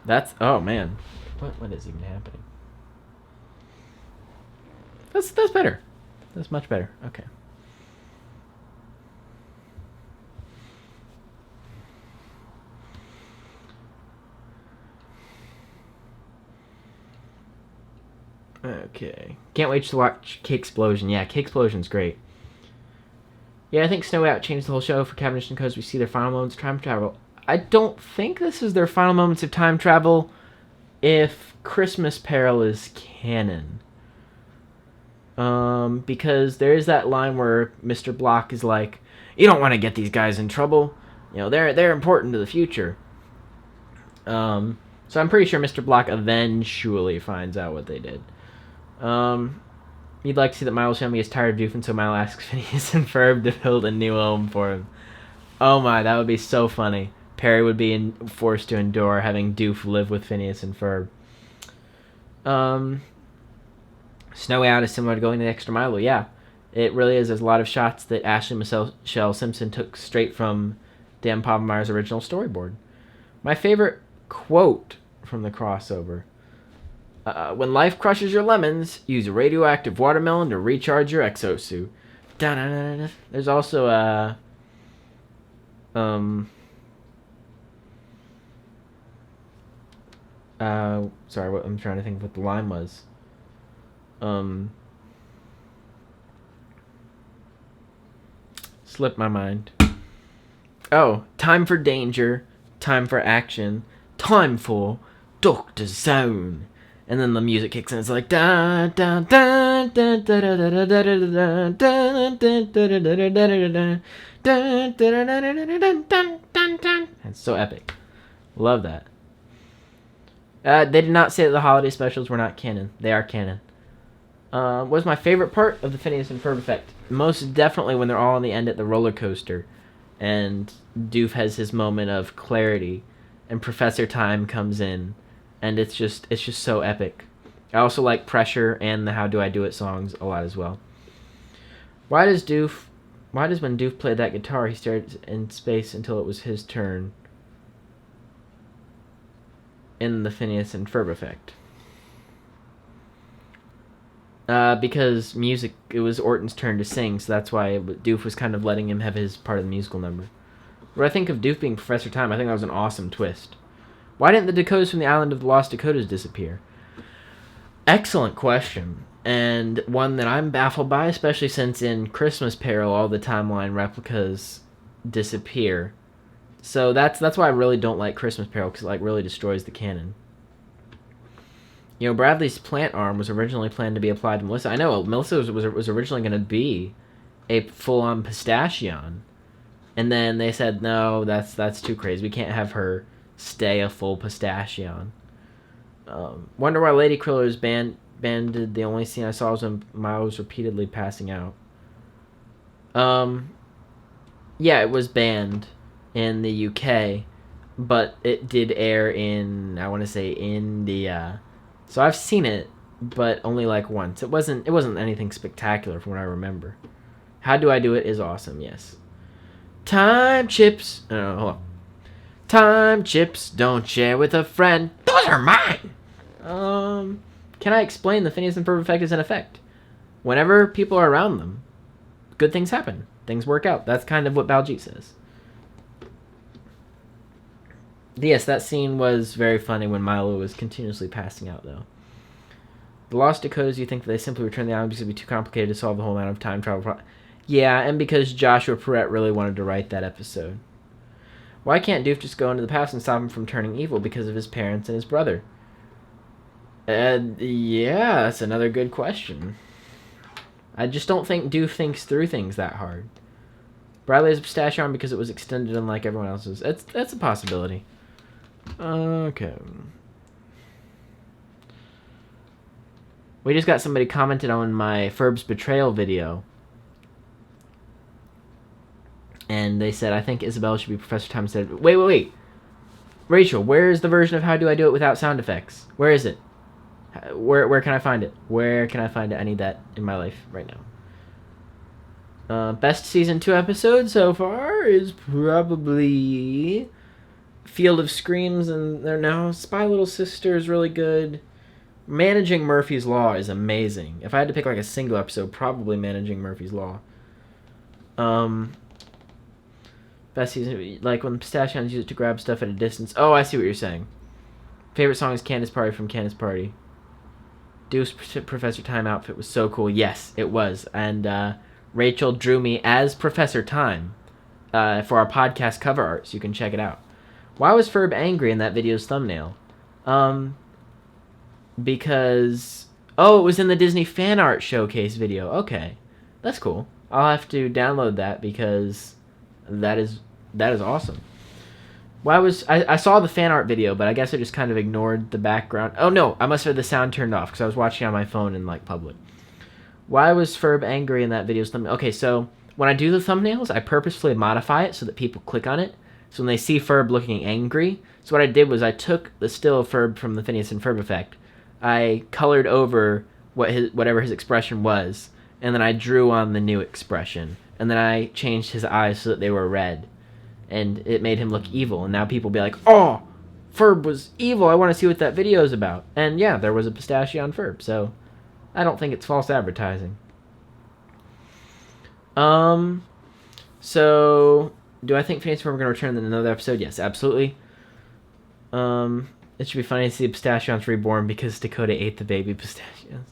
That's oh man, what is even happening? That's better. That's much better. Okay. Okay. Can't wait to watch Cake Explosion. Yeah, Cake Explosion's great. Yeah, I think Snow Out changed the whole show for Cavendish and Co. We see their final moments of time travel. I don't think this is their final moments of time travel if Christmas Peril is canon. Because there is that line where Mr. Block is like, you don't want to get these guys in trouble. They're important to the future. So I'm pretty sure Mr. Block eventually finds out what they did. You'd like to see that Milo's family is tired of Doof, and so Milo asks Phineas and Ferb to build a new home for him. Oh my, that would be so funny. Perry would be forced to endure having Doof live with Phineas and Ferb. Snow Way Out is similar to Going the Extra Mile. Yeah, it really is. There's a lot of shots that Ashley Michelle Simpson took straight from Dan Povenmire's original storyboard. My favorite quote from the crossover. When life crushes your lemons, use a radioactive watermelon to recharge your exosuit. Da-da-da-da-da. There's also a... sorry, I'm trying to think of what the line was. Slipped my mind. Oh, time for danger, time for action, time for Dr. Zone. And then the music kicks in. It's like da da da da da da da da da da da. It's so epic. Love that. They did not say that the holiday specials were not canon. They are canon. What was my favorite part of the Phineas and Ferb effect? Most definitely when they're all on the end at the roller coaster, and Doof has his moment of clarity, and Professor Time comes in. And it's just so epic. I also like Pressure and the How Do I Do It songs a lot as well. Why does when Doof played that guitar, he stared in space until it was his turn in the Phineas and Ferb effect? Because music, it was Orton's turn to sing, so that's why Doof was kind of letting him have his part of the musical number. What I think of Doof being Professor Time, I think that was an awesome twist. Why didn't the Dakotas from the Island of the Lost Dakotas disappear? Excellent question, and one that I'm baffled by, especially since in Christmas Peril all the timeline replicas disappear. So that's why I really don't like Christmas Peril, because it really destroys the canon. Bradley's plant arm was originally planned to be applied to Melissa. I know Melissa was originally going to be a full-on pistachion, and then they said no, that's too crazy. We can't have her stay a full pistachion. Wonder why Lady Kriller's banded. The only scene I saw was when Milo was repeatedly passing out. Yeah, it was banned in the UK, but it did air in, I want to say, India. So I've seen it, but only once. It wasn't anything spectacular from what I remember. How Do I Do It is awesome, yes. Time chips. Oh, hold on. Time chips, don't share with a friend. Those are mine! Can I explain the Phineas and Ferb effect is an effect? Whenever people are around them, good things happen. Things work out. That's kind of what Baljeet says. Yes, that scene was very funny when Milo was continuously passing out, though. The Lost Dakotas, you think that they simply returned the island because it would be too complicated to solve the whole amount of time travel Yeah, and because Joshua Perrette really wanted to write that episode. Why can't Doof just go into the past and stop him from turning evil because of his parents and his brother? Yeah, that's another good question. I just don't think Doof thinks through things that hard. Bradley has a pistachio arm because it was extended unlike everyone else's. That's a possibility. Okay. We just got somebody commented on my Ferb's betrayal video. And they said, I think Isabella should be Professor Time instead of... Wait. Rachel, where is the version of How Do I Do It Without Sound Effects? Where is it? Where can I find it? Where can I find it? I need that in my life right now. Best Season 2 episode so far is probably... Field of Screams, and they're now Spy Little Sister is really good. Managing Murphy's Law is amazing. If I had to pick like a single episode, probably Managing Murphy's Law. Best season, like when the pistachios use it to grab stuff at a distance. Oh, I see what you're saying. Favorite song is Candace Party from Candace Party. Deuce Professor Time outfit was so cool. Yes, it was. And Rachel drew me as Professor Time for our podcast cover art, so you can check it out. Why was Ferb angry in that video's thumbnail? Because... Oh, it was in the Disney Fan Art Showcase video. Okay. That's cool. I'll have to download that because that is awesome. Why was... I saw the fan art video, but I guess I just kind of ignored the background. Oh, no. I must have the sound turned off because I was watching on my phone in, like, public. Why was Ferb angry in that video's thumbnail? Okay, so when I do the thumbnails, I purposefully modify it so that people click on it. So when they see Ferb looking angry, so what I did was I took the still of Ferb from the Phineas and Ferb effect, I colored over whatever his expression was, and then I drew on the new expression, and then I changed his eyes so that they were red, and it made him look evil, and now people be like, oh, Ferb was evil, I want to see what that video is about. And yeah, there was a pistachio on Ferb, so I don't think it's false advertising. So... Do I think Phineas and Ferb are going to return in another episode? Yes, absolutely. It should be funny to see Pistachions reborn because Dakota ate the baby pistachios.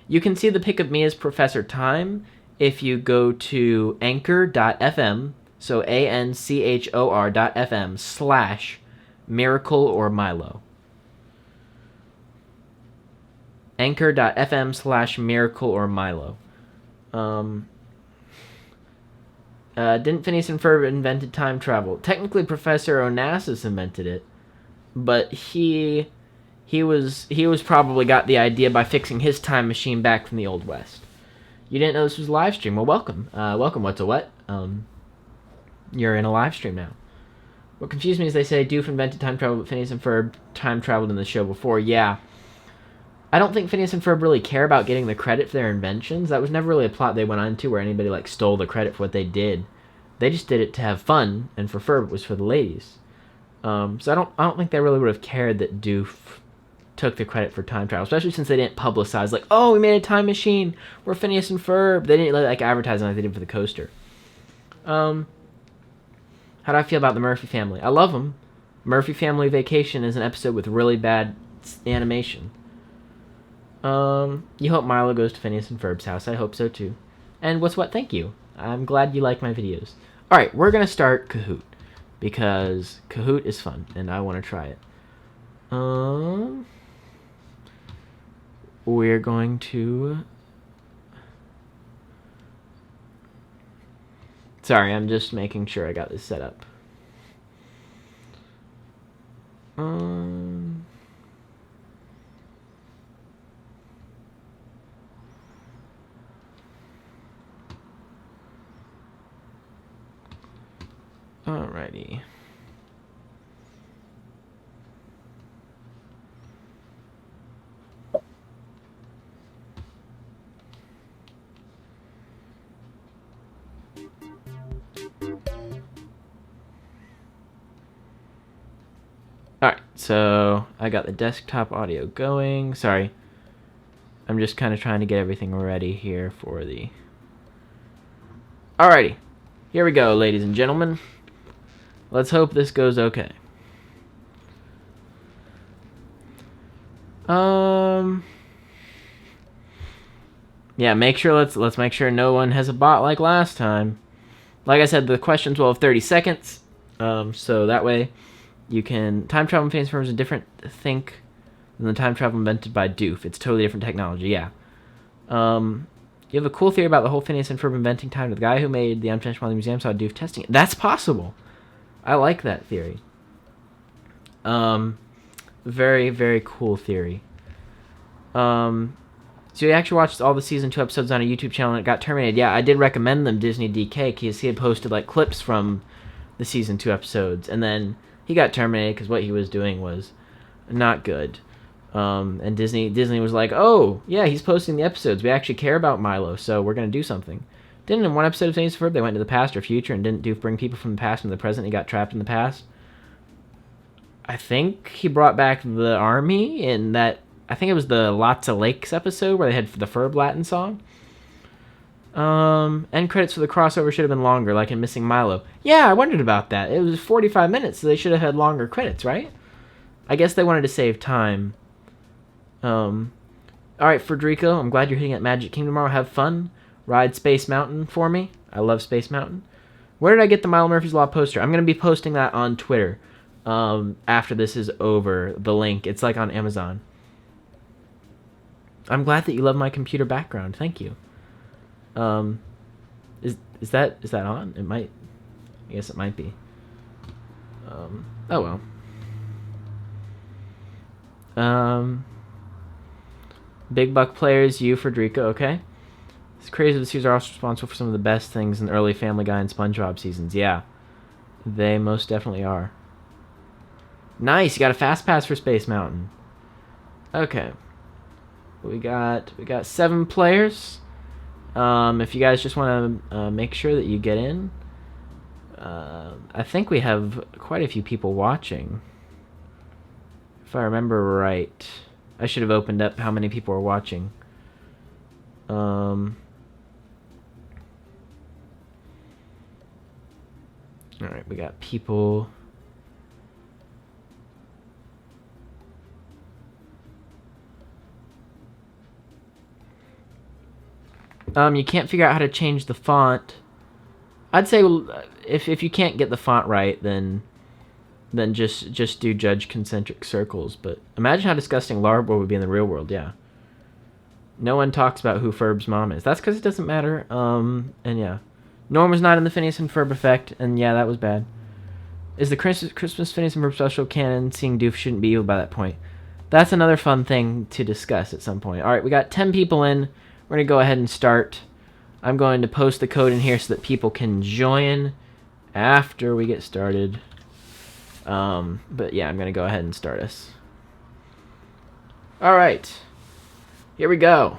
You can see the pic of me as Professor Time if you go to anchor.fm, so anchor.fm/Miracle or Milo. Anchor.fm/Miracle or Milo. Didn't Phineas and Ferb invented time travel? Technically, Professor Onassis invented it, but he was probably got the idea by fixing his time machine back from the Old West. You didn't know this was a live stream? Well, welcome. Welcome. What's a what? You're in a live stream now. What confused me is they say Doof invented time travel, but Phineas and Ferb time traveled in the show before. Yeah. I don't think Phineas and Ferb really care about getting the credit for their inventions. That was never really a plot they went on to where anybody like stole the credit for what they did. They just did it to have fun, and for Ferb it was for the ladies. So I don't think they really would have cared that Doof took the credit for time travel, especially since they didn't publicize like, oh, we made a time machine. We're Phineas and Ferb. They didn't like advertise like they did for the coaster. How do I feel about the Murphy family? I love them. Murphy Family Vacation is an episode with really bad animation. You hope Milo goes to Phineas and Ferb's house. I hope so too. And what's what? Thank you. I'm glad you like my videos. Alright, we're gonna start Kahoot. Because Kahoot is fun, and I want to try it. We're going to... Sorry, I'm just making sure I got this set up. Alrighty. So I got the desktop audio going. Sorry. I'm just kind of trying to get everything ready here for the... Alrighty. Here we go, ladies and gentlemen. Let's hope this goes okay. Yeah, let's make sure no one has a bot like last time. Like I said, the questions will have 30 seconds. So that way you can... Time travel in Phineas and Ferb is a different think than the time travel invented by Doof. It's totally different technology, yeah. You have a cool theory about the whole Phineas and Ferb inventing time. The guy who made the Unfinished Milo Museum saw Doof testing it. That's possible. I like that theory. Very, very cool theory. So he actually watched all the season 2 episodes on a YouTube channel and it got terminated. Yeah, I did recommend them, Disney DK, because he had posted like clips from the season 2 episodes, and then he got terminated because what he was doing was not good. And Disney was like, oh, yeah, he's posting the episodes. We actually care about Milo, so we're going to do something. Didn't in one episode of Phineas and Ferb, they went to the past or future, and didn't Doof bring people from the past into the present and he got trapped in the past? I think he brought back the army in that... I think it was the Lots of Lakes episode where they had the Ferb Latin song. End credits for the crossover should have been longer, like in Missing Milo. Yeah, I wondered about that. It was 45 minutes, so they should have had longer credits, right? I guess they wanted to save time. Alright, Federico, I'm glad you're hitting at Magic Kingdom tomorrow. Have fun. Ride Space Mountain for me. I love Space Mountain. Where did I get the Milo Murphy's Law poster? I'm going to be posting that on Twitter after this is over. The link. It's like on Amazon. I'm glad that you love my computer background. Thank you. Is that on? It might. I guess it might be. Oh well. Big buck players, you, Federico. Okay. It's crazy. The series are also responsible for some of the best things in the early Family Guy and SpongeBob seasons. Yeah, they most definitely are. Nice. You got a fast pass for Space Mountain. Okay. We got 7 players. If you guys just want to make sure that you get in, I think we have quite a few people watching. If I remember right, I should have opened up how many people are watching. All right, we got people. You can't figure out how to change the font. I'd say if you can't get the font right, then just do judge concentric circles. But imagine how disgusting Larboy would be in the real world. Yeah. No one talks about who Ferb's mom is. That's because it doesn't matter. And yeah, Norm was not in the Phineas and Ferb effect, and yeah, that was bad. Is the Christmas Phineas and Ferb special canon? Seeing Doof shouldn't be evil by that point. That's another fun thing to discuss at some point. All right, we got 10 people in. We're going to go ahead and start. I'm going to post the code in here so that people can join after we get started. But yeah, I'm going to go ahead and start us. All right. Here we go.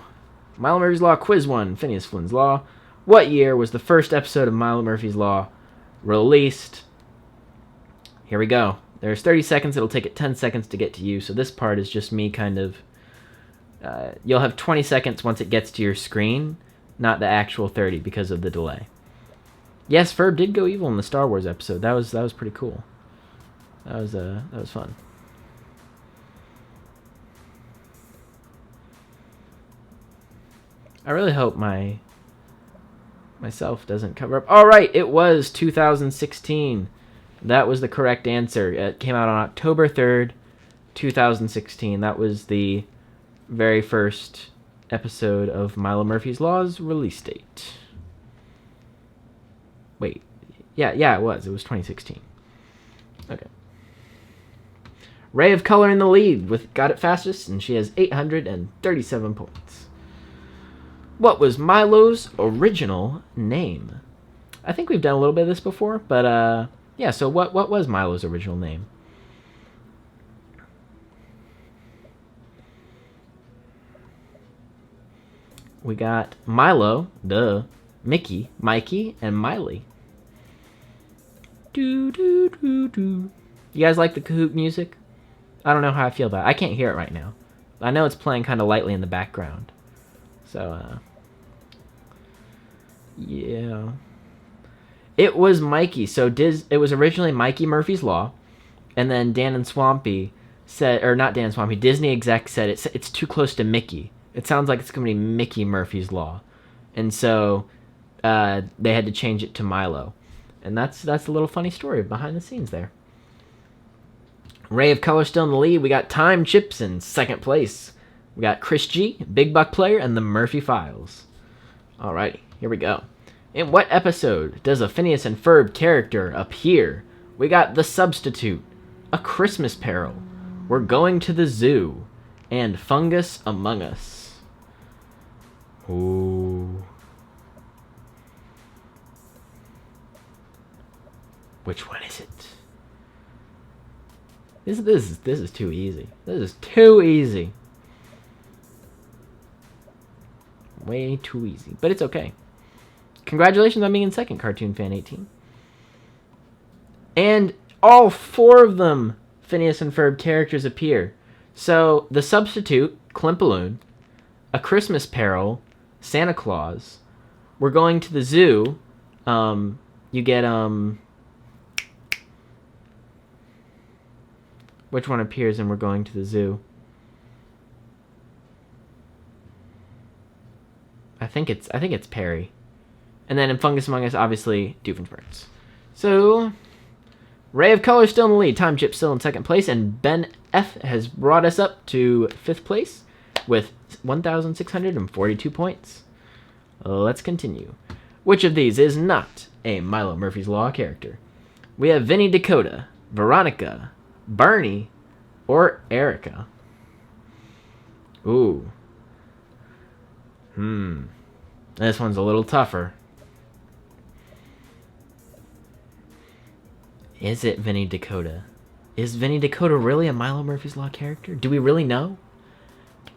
Milo Murphy's Law Quiz 1. Phineas Flynn's Law. What year was the first episode of Milo Murphy's Law released? Here we go. There's 30 seconds. It'll take it 10 seconds to get to you. So this part is just me kind of... you'll have 20 seconds once it gets to your screen, not the actual 30 because of the delay. Yes, Ferb did go evil in the Star Wars episode. That was pretty cool. That was fun. I really hope myself doesn't cover up. All right, it was 2016. That was the correct answer. It came out on October 3rd, 2016. That was the very first episode of Milo Murphy's Law's release date. Wait. Yeah, it was. It was 2016. Okay. Ray of Color in the lead with Got It Fastest, and she has 837 points. What was Milo's original name? I think we've done a little bit of this before, but yeah, so what was Milo's original name? We got Milo, Mickey, Mikey, and Miley. Do do do do. You guys like the Kahoot music? I don't know how I feel about it. I can't hear it right now. I know it's playing kind of lightly in the background. So, yeah. It was Mikey. So it was originally Mikey Murphy's Law, and then Dan and Swampy said, or not Dan and Swampy, Disney exec said it's too close to Mickey. It sounds like it's going to be Mickey Murphy's Law. And so they had to change it to Milo. And that's a little funny story behind the scenes there. Ray of Color still in the lead. We got Time Chips in second place. We got Chris G, Big Buck Player, and the Murphy Files. Alrighty, here we go. In what episode does a Phineas and Ferb character appear? We got The Substitute, A Christmas Peril, We're Going to the Zoo, and Fungus Among Us. Ooh. Which one is it? This is too easy. This is too easy. Way too easy. But it's okay. Congratulations on being in second, Cartoon Fan 18. And all 4 of them, Phineas and Ferb characters appear. So, The Substitute, Klimpaloon, A Christmas Peril, Santa Claus, We're Going to the Zoo, you get, which one appears in We're Going to the Zoo? I think it's Perry. And then in Fungus Among Us, obviously, Doofenshmirtz. So, Ray of Color still in the lead. Time Chip still in second place. And Ben F. has brought us up to 5th place with 1,642 points. Let's continue. Which of these is not a Milo Murphy's Law character? We have Vinny Dakota, Veronica, Barney, or Erica. Ooh. This one's a little tougher. Is it Vinny Dakota? Is Vinny Dakota really a Milo Murphy's Law character? Do we really know?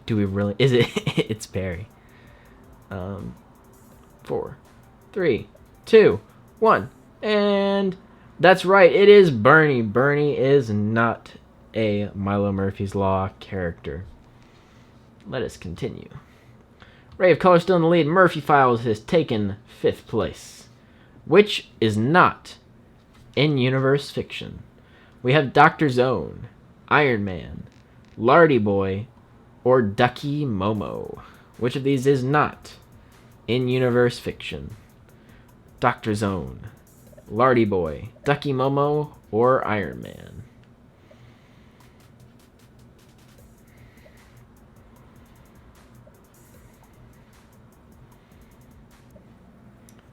Is it? It's Barry. 4, 3, 2, 1. And that's right. It is Bernie. Bernie is not a Milo Murphy's Law character. Let us continue. Ray of Color still in the lead. Murphy Files has taken 5th place. Which is not in-universe fiction? We have Dr. Zone, Iron Man, Lardy Boy, or Ducky Momo. Which of these is not in-universe fiction? Dr. Zone, Lardy Boy, Ducky Momo, or Iron Man?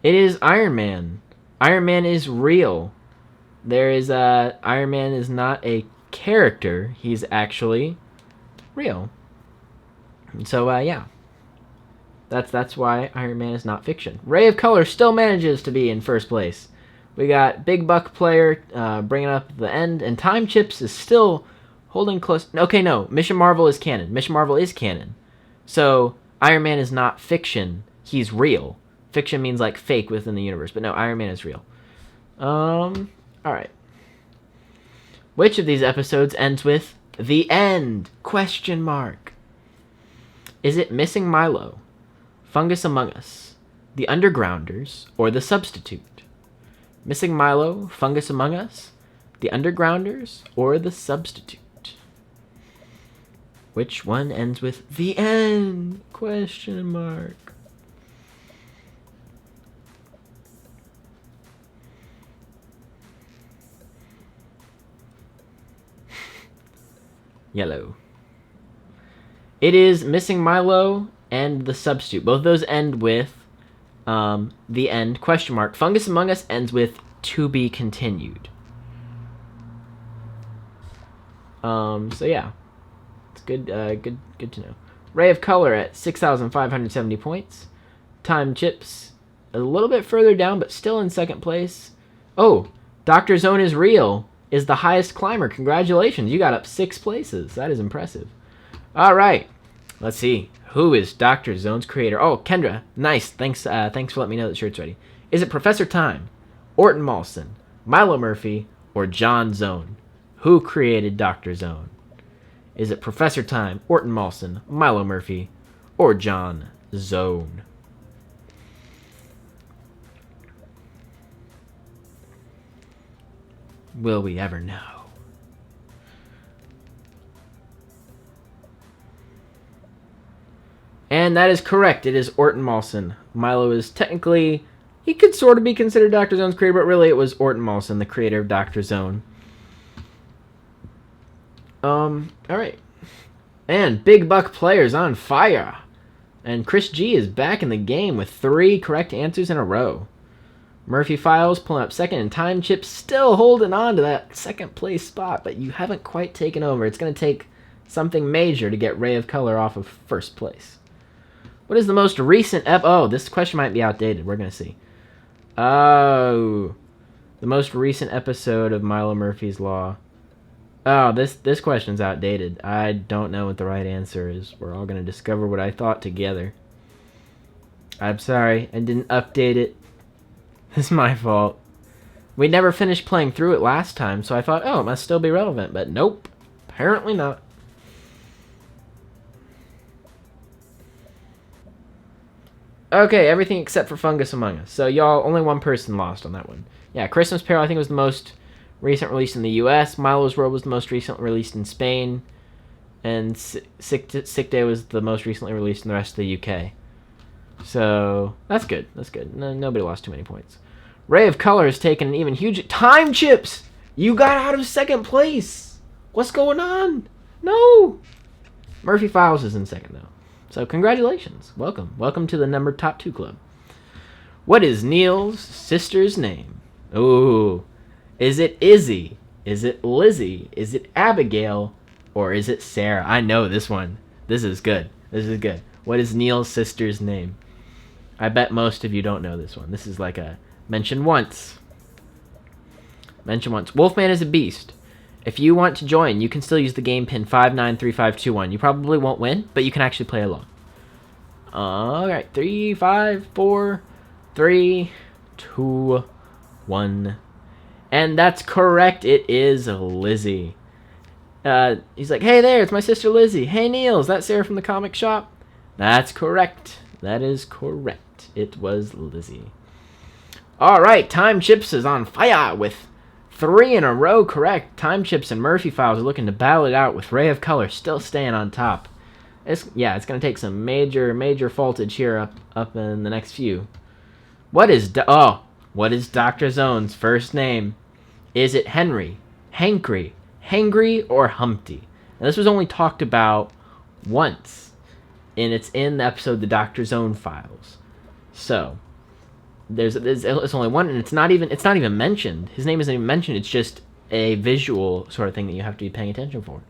It is Iron Man. Iron Man is real. Iron Man is not a character. He's actually real. So, yeah. That's why Iron Man is not fiction. Ray of Color still manages to be in first place. We got Big Buck Player bringing up the end, and Time Chips is still holding close. Okay, no. Mission Marvel is canon. Mission Marvel is canon. So, Iron Man is not fiction. He's real. Fiction means like fake within the universe, but no, Iron Man is real. Alright. Which of these episodes ends with the end? Question mark. Is it Missing Milo, Fungus Among Us, The Undergrounders, or The Substitute? Missing Milo, Fungus Among Us, The Undergrounders, or The Substitute? Which one ends with the end? Question mark. Yellow. It is Missing Milo and The Substitute. Both of those end with the end, question mark. Fungus Among Us ends with to be continued. So yeah. It's good good to know. Ray of Color at 6,570 points. Time Chips a little bit further down, but still in second place. Oh, Dr. Zone is real. Is the highest climber. Congratulations. You got up 6 places. That is impressive. All right. Let's see. Who is Dr. Zone's creator? Oh, Kendra. Nice. Thanks for letting me know the shirt's ready. Is it Professor Time, Orton Malson, Milo Murphy, or John Zone? Who created Dr. Zone? Is it Professor Time, Orton Malson, Milo Murphy, or John Zone? Will we ever know? And that is correct. It is Orton Malson. Milo is technically... He could sort of be considered Dr. Zone's creator, but really it was Orton Malson, the creator of Dr. Zone. Alright. And Big Buck Players on fire. And Chris G is back in the game with 3 correct answers in a row. Murphy Files pulling up second, and Time Chip still holding on to that second place spot, but you haven't quite taken over. It's going to take something major to get Ray of Color off of first place. What is the most recent oh, this question might be outdated. We're going to see. Oh, the most recent episode of Milo Murphy's Law. Oh, this question's outdated. I don't know what the right answer is. We're all going to discover what I thought together. I'm sorry, I didn't update it. It's my fault. We never finished playing through it last time, so I thought, oh, it must still be relevant. But nope, apparently not. Okay, everything except for Fungus Among Us. So y'all, only one person lost on that one. Yeah, Christmas Carol I think was the most recent release in the U.S. Milo's World was the most recent released in Spain. And Sick Day was the most recently released in the rest of the U.K. So, that's good. That's good. Nobody lost too many points. Ray of Color has taken an even huge... Time Chips! You got out of second place! What's going on? No! Murphy Files is in second, though. So, congratulations. Welcome. Welcome to the top 2 club. What is Neal's sister's name? Ooh. Is it Izzy? Is it Lizzie? Is it Abigail? Or is it Sarah? I know this one. This is good. This is good. What is Neal's sister's name? I bet most of you don't know this one. This is like a mention once. Mention once. Wolfman is a beast. If you want to join, you can still use the game pin 593521. You probably won't win, but you can actually play along. Alright, 3, 5, 4, 3, 2, 1. And that's correct. It is Lizzie. He's like, hey there, it's my sister Lizzie. Hey Neal, is that Sarah from the comic shop? That's correct. That is correct. It was Lizzie. Alright, Time Chips is on fire with 3 in a row correct. Time Chips and Murphy Files are looking to battle it out with Ray of Color still staying on top. It's going to take some major faultage here up in the next few. What is Dr. Zone's first name? Is it Henry, Hankry, Hangry, or Humpty? Now, this was only talked about once, and it's in the episode The Dr. Zone Files. So, there's only one, and it's not even mentioned. His name isn't even mentioned. It's just a visual sort of thing that you have to be paying attention for.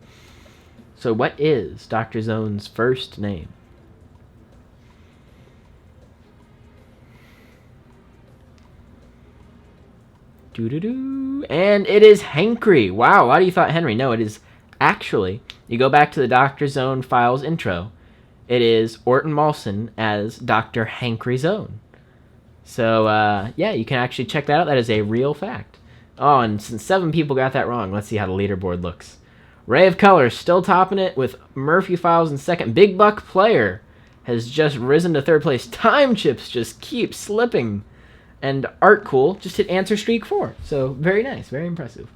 So, what is Dr. Zone's first name? And it is Hankry. Wow, a lot of you thought Henry. No, it is actually, you go back to the Dr. Zone Files intro, it is Orton Malson as Dr. Hankry Zone. So, yeah, you can actually check that out. That is a real fact. Oh, and since 7 people got that wrong, let's see how the leaderboard looks. Ray of Color still topping it with Murphy Files in second. Big Buck Player has just risen to third place. Time Chips just keep slipping. And Art Cool just hit Answer Streak 4. So, very nice. Very impressive.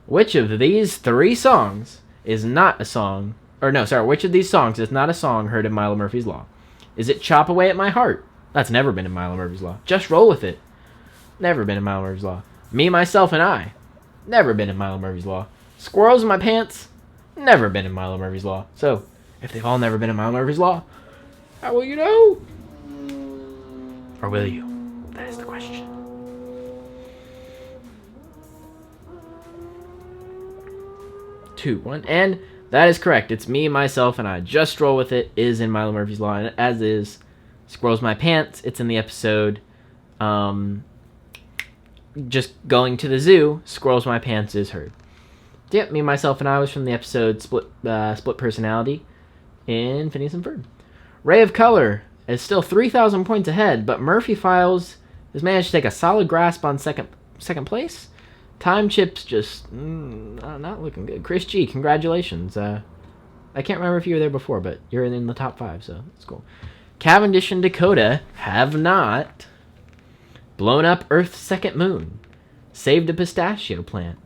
Which of these 3 songs is not a song... which of these songs is not a song heard in Milo Murphy's Law? Is it Chop Away at My Heart? That's never been in Milo Murphy's Law. Just Roll With It. Never been in Milo Murphy's Law. Me, Myself, and I. Never been in Milo Murphy's Law. Squirrels in My Pants. Never been in Milo Murphy's Law. So, if they've all never been in Milo Murphy's Law, how will you know? Or will you? That is the question. Two, 1, and that is correct. It's Me, Myself, and I. Just Roll With It is in Milo Murphy's Law, and as is Squirrels My Pants. It's in the episode Just Going to the Zoo. Squirrels My Pants is heard. Yep, Me, Myself, and I was from the episode Split Personality in Phineas and Ferb. Ray of Color is still 3,000 points ahead, but Murphy Files has managed to take a solid grasp on second place. Time Chips just not looking good. Chris G, congratulations. I can't remember if you were there before, but you're in the top 5, so it's cool. Cavendish and Dakota have not blown up Earth's second moon, saved a pistachio plant,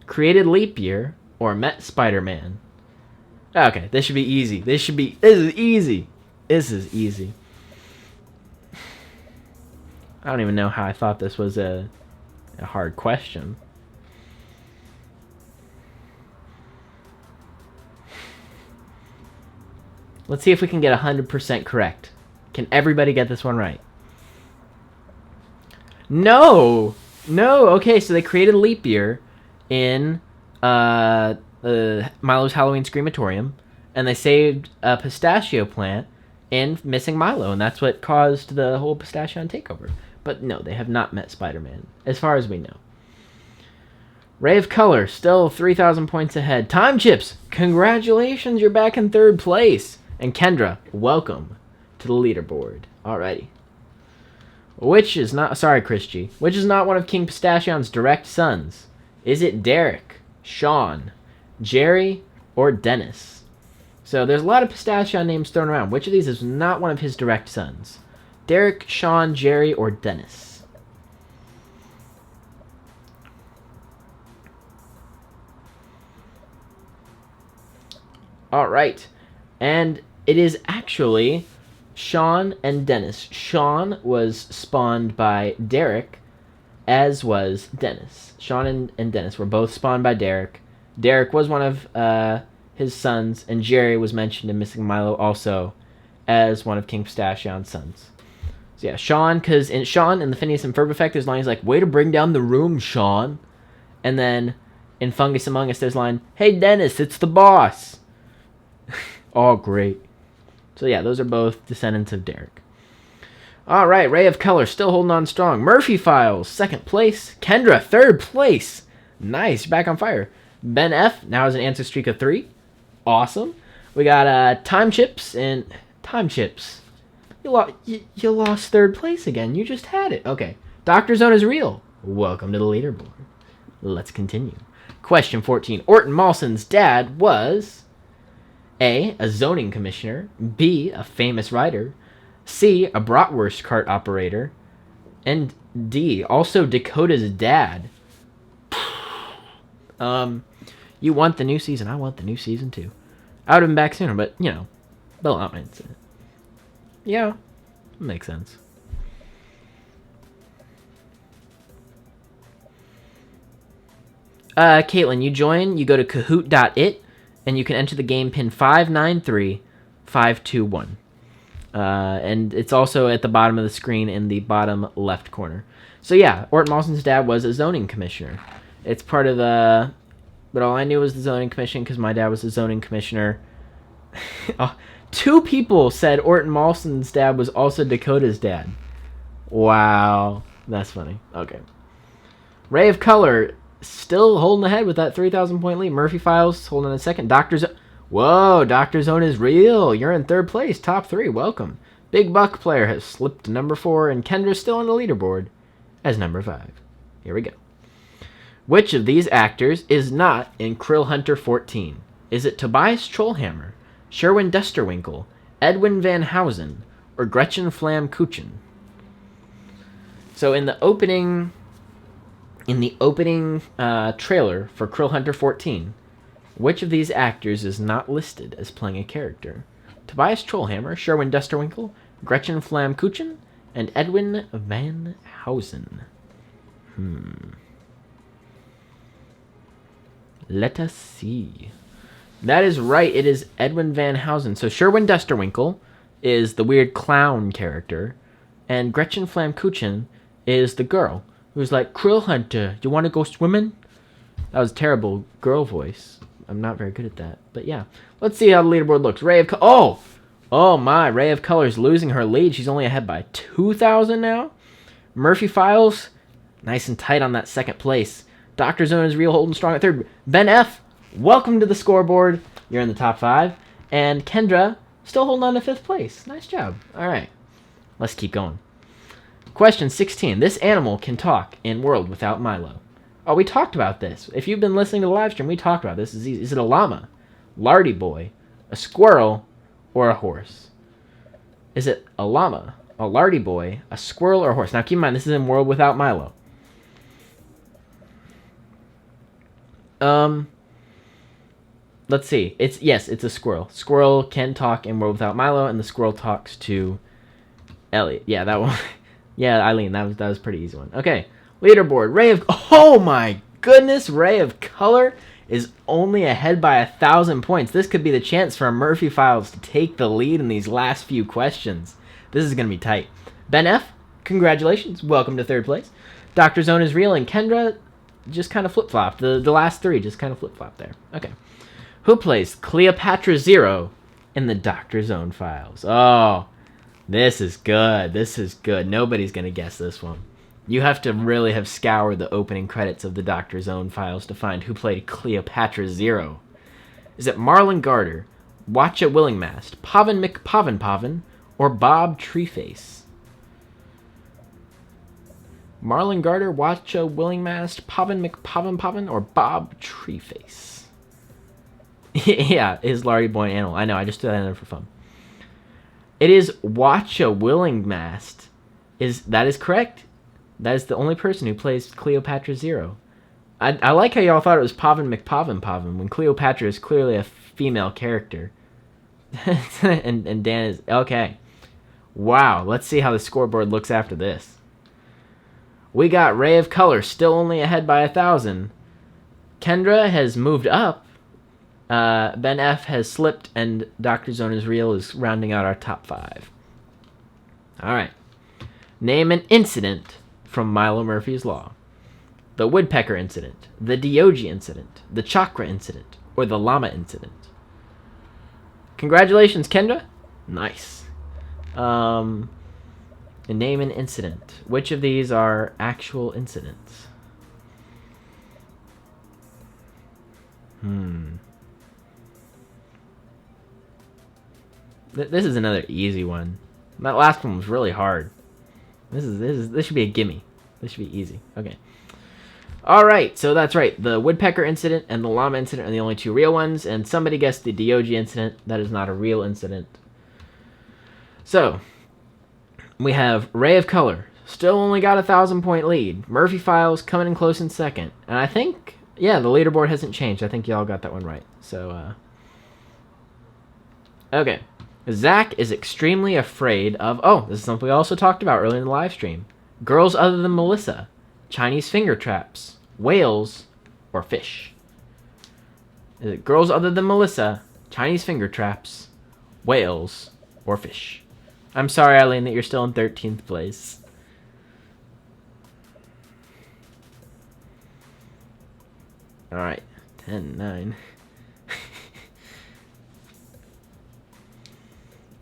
created leap year, or met Spider-Man. Okay, this should be easy. This is easy. This is easy. I don't even know how I thought this was a hard question. Let's see if we can get 100% correct. Can everybody get this one right? No! No! Okay, so they created leap year in Milo's Halloween Screamatorium, and they saved a pistachio plant in Missing Milo, and that's what caused the whole pistachio takeover. But no, they have not met Spider-Man, as far as we know. Ray of Color, still 3,000 points ahead. Time Chips, congratulations, you're back in 3rd place. And Kendra, welcome to the leaderboard. Alrighty. Which is not one of King Pistachion's direct sons? Is it Derek, Sean, Jerry, or Dennis? So there's a lot of Pistachion names thrown around. Which of these is not one of his direct sons? Derek, Sean, Jerry, or Dennis? Alright. And it is actually Sean and Dennis. Sean was spawned by Derek, as was Dennis. Sean and Dennis were both spawned by Derek. Derek was one of his sons, and Jerry was mentioned in Missing Milo also as one of King Pistachion's sons. So yeah, Sean, because in Sean in the Phineas and Ferb effect, there's lines like, "Way to bring down the room, Sean." And then in Fungus Among Us, there's a line, "Hey Dennis, it's the boss." Oh, great. So yeah, those are both descendants of Derek. All right, Ray of Color still holding on strong. Murphy Files, 2nd place. Kendra, 3rd place. Nice, you're back on fire. Ben F now has an answer streak of 3. Awesome. We got Time Chips and Time Chips. You lost 3rd place again. You just had it. Okay. Dr. Zone is real. Welcome to the leaderboard. Let's continue. Question 14. Orton Mawson's dad was A, a zoning commissioner, B, a famous writer, C, a bratwurst cart operator, and D, also Dakota's dad. You want the new season. I want the new season too. I would have been back sooner, but, you know, they'll allow me to. Yeah, makes sense. Caitlin, you join, you go to kahoot.it, and you can enter the game pin 593521. And it's also at the bottom of the screen in the bottom left corner. So yeah, Orton Mawson's dad was a zoning commissioner. It's part of the... But all I knew was the zoning commission because my dad was a zoning commissioner. 2 people said Orton Mawson's dad was also Dakota's dad. Wow. That's funny. Okay. Ray of Color still holding ahead with that 3,000 point lead. Murphy Files holding in 2nd. Dr. Zone. Whoa, Dr. Zone is real. You're in 3rd place. Top 3. Welcome. Big Buck Player has slipped to number 4, and Kendra's still on the leaderboard as number 5. Here we go. Which of these actors is not in Krill Hunter 14? Is it Tobias Trollhammer, Sherwin Dusterwinkle, Edwin Van Housen, or Gretchen Flam Kuchen? So in the opening trailer for Krill Hunter 14, which of these actors is not listed as playing a character? Tobias Trollhammer, Sherwin Dusterwinkle, Gretchen Flam Kuchen, and Edwin Van Housen. Let us see. That is right. It is Edwin Van Housen. So Sherwin Dusterwinkle is the weird clown character, and Gretchen Flam Kuchen is the girl who's like, "Krill Hunter, you want to go swimming?" That was a terrible girl voice. I'm not very good at that. But yeah. Let's see how the leaderboard looks. Ray of Oh my. Ray of Color's losing her lead. She's only ahead by 2,000 now. Murphy Files, nice and tight on that 2nd place. Dr. Zone is real, holding strong at 3rd. Ben F, welcome to the scoreboard. You're in the top 5. And Kendra, still holding on to 5th place. Nice job. All right. Let's keep going. Question 16. This animal can talk in World Without Milo. Oh, we talked about this. If you've been listening to the live stream, we talked about this. Is it a llama, Lardy Boy, a squirrel, or a horse? Is it a llama, a lardy boy, a squirrel, or a horse? Now keep in mind, this is in World Without Milo. Let's see. It's a squirrel. Squirrel can talk in World Without Milo, and the squirrel talks to Elliot. Yeah, that one. Yeah, Eileen, that was a pretty easy one. Okay, leaderboard. Oh my goodness, Ray of Color is only ahead by 1,000 points. This could be the chance for Murphy Files to take the lead in these last few questions. This is gonna be tight. Ben F, congratulations. Welcome to third place. Dr. Zone is real, and Kendra just kind of flip-flopped. The last three just kind of flip-flopped there. Okay. Who plays Cleopatra Zero in the Dr. Zone files? Oh, this is good. This is good. Nobody's going to guess this one. You have to really have scoured the opening credits of the Dr. Zone files to find who played Cleopatra Zero. Is it Marlon Garter, Watcha Willingmast, Pavin McPavin, or Bob Treeface? Marlon Garter, Watcha Willingmast, Pavin McPavin, or Bob Treeface? Yeah, is Lardy Boy an animal? I know, I just threw that in there for fun. It is Watcha Willingmast. That is correct. That is the only person who plays Cleopatra Zero. I like how y'all thought it was Pavin McPavin when Cleopatra is clearly a female character. and Dan is... Okay. Wow, let's see how the scoreboard looks after this. We got Ray of Color still only ahead by 1,000. Kendra has moved up. Ben F has slipped, and Dr. Zone is real is rounding out our top 5. Alright. Name an incident from Milo Murphy's Law. The Woodpecker Incident, the Diogi Incident, the Chakra Incident, or the Llama Incident. Congratulations, Kendra. Nice. Name an incident. Which of these are actual incidents? This is another easy one. That last one was really hard. This should be a gimme. This should be easy. Okay. Alright, so that's right. The Woodpecker Incident and the Llama Incident are the only two real ones, and somebody guessed the Diogi Incident. That is not a real incident. So, we have Ray of Color. Still only got 1,000-point lead. Murphy Files coming in close in second. And I think, yeah, the leaderboard hasn't changed. I think y'all got that one right. So, okay. Zach is extremely afraid of... Oh, this is something we also talked about earlier in the live stream. Girls other than Melissa. Chinese finger traps. Whales. Or fish. Is it girls other than Melissa? Chinese finger traps. Whales. Or fish? I'm sorry, Eileen, that you're still in 13th place. Alright. 10, 9...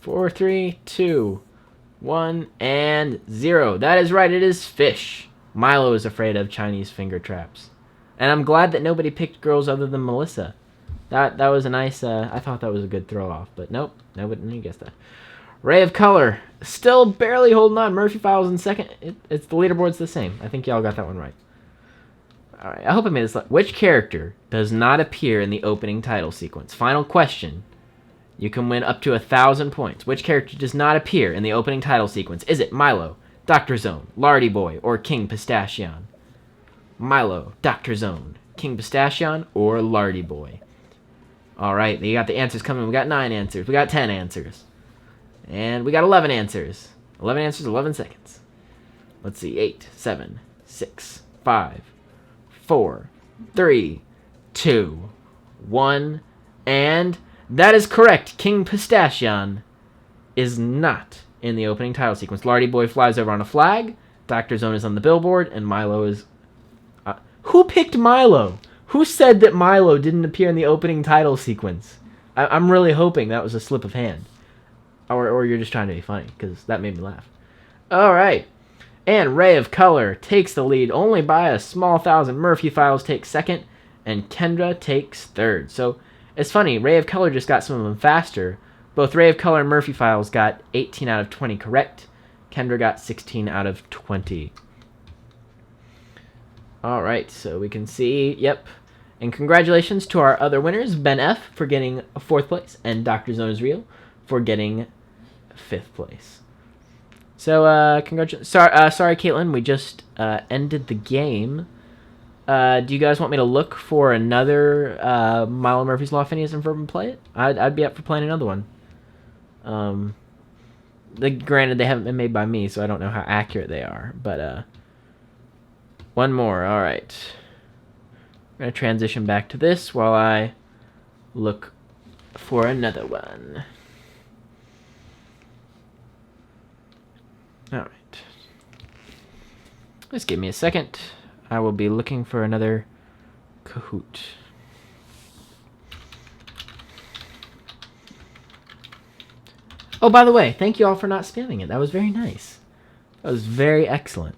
4, 3, 2, 1, and 0. That is right, it is fish. Milo is afraid of Chinese finger traps. And I'm glad that nobody picked girls other than Melissa. That was a nice, I thought that was a good throw off, but nope, nobody guessed that. Ray of Color, still barely holding on. Murphy Files in second. It's the leaderboard's the same. I think y'all got that one right. Alright, I hope I made this. Which character does not appear in the opening title sequence? Final question. You can win up to 1,000 points. Which character does not appear in the opening title sequence? Is it Milo, Dr. Zone, Lardy Boy, or King Pistachio? Milo, Dr. Zone, King Pistachio, or Lardy Boy? Alright, you got the answers coming. We got 9 answers. We got 10 answers. And we got 11 answers. 11 answers, 11 seconds. Let's see. 8, 7, 6, 5, 4, 3, 2, 1, and... That is correct. King Pistachio is not in the opening title sequence. Lardy Boy flies over on a flag. Dr. Zone is on the billboard. And Milo is... who picked Milo? Who said that Milo didn't appear in the opening title sequence? I'm really hoping that was a slip of hand. Or you're just trying to be funny, because that made me laugh. Alright. And Ray of Color takes the lead only by a small 1,000. Murphy Files takes second. And Kendra takes third. So... It's funny, Ray of Color just got some of them faster. Both Ray of Color and Murphy Files got 18 out of 20 correct. Kendra got 16 out of 20. Alright, so we can see, yep. And congratulations to our other winners, Ben F. for getting 4th place, and Dr. Zone is Real for getting 5th place. So, congratulations. Sorry, Caitlin, we just ended the game. Do you guys want me to look for another Milo Murphy's Law, Phineas and Ferb and play it? I'd be up for playing another one. Granted, they haven't been made by me, so I don't know how accurate they are. But one more. All right. I'm going to transition back to this while I look for another one. All right. Just give me a second. I will be looking for another Kahoot. Oh, by the way, thank you all for not spamming it. That was very nice. That was very excellent.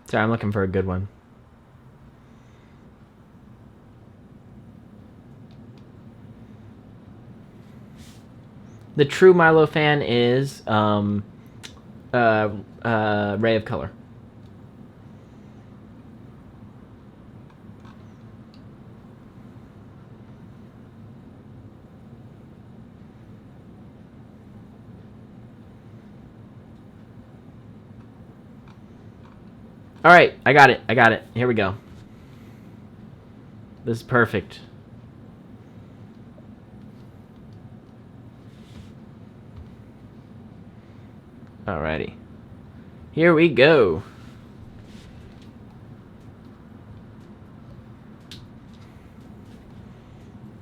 Sorry, I'm looking for a good one. The true Milo fan is Ray of Color. All right, I got it. Here we go. This is perfect. Alrighty. Here we go.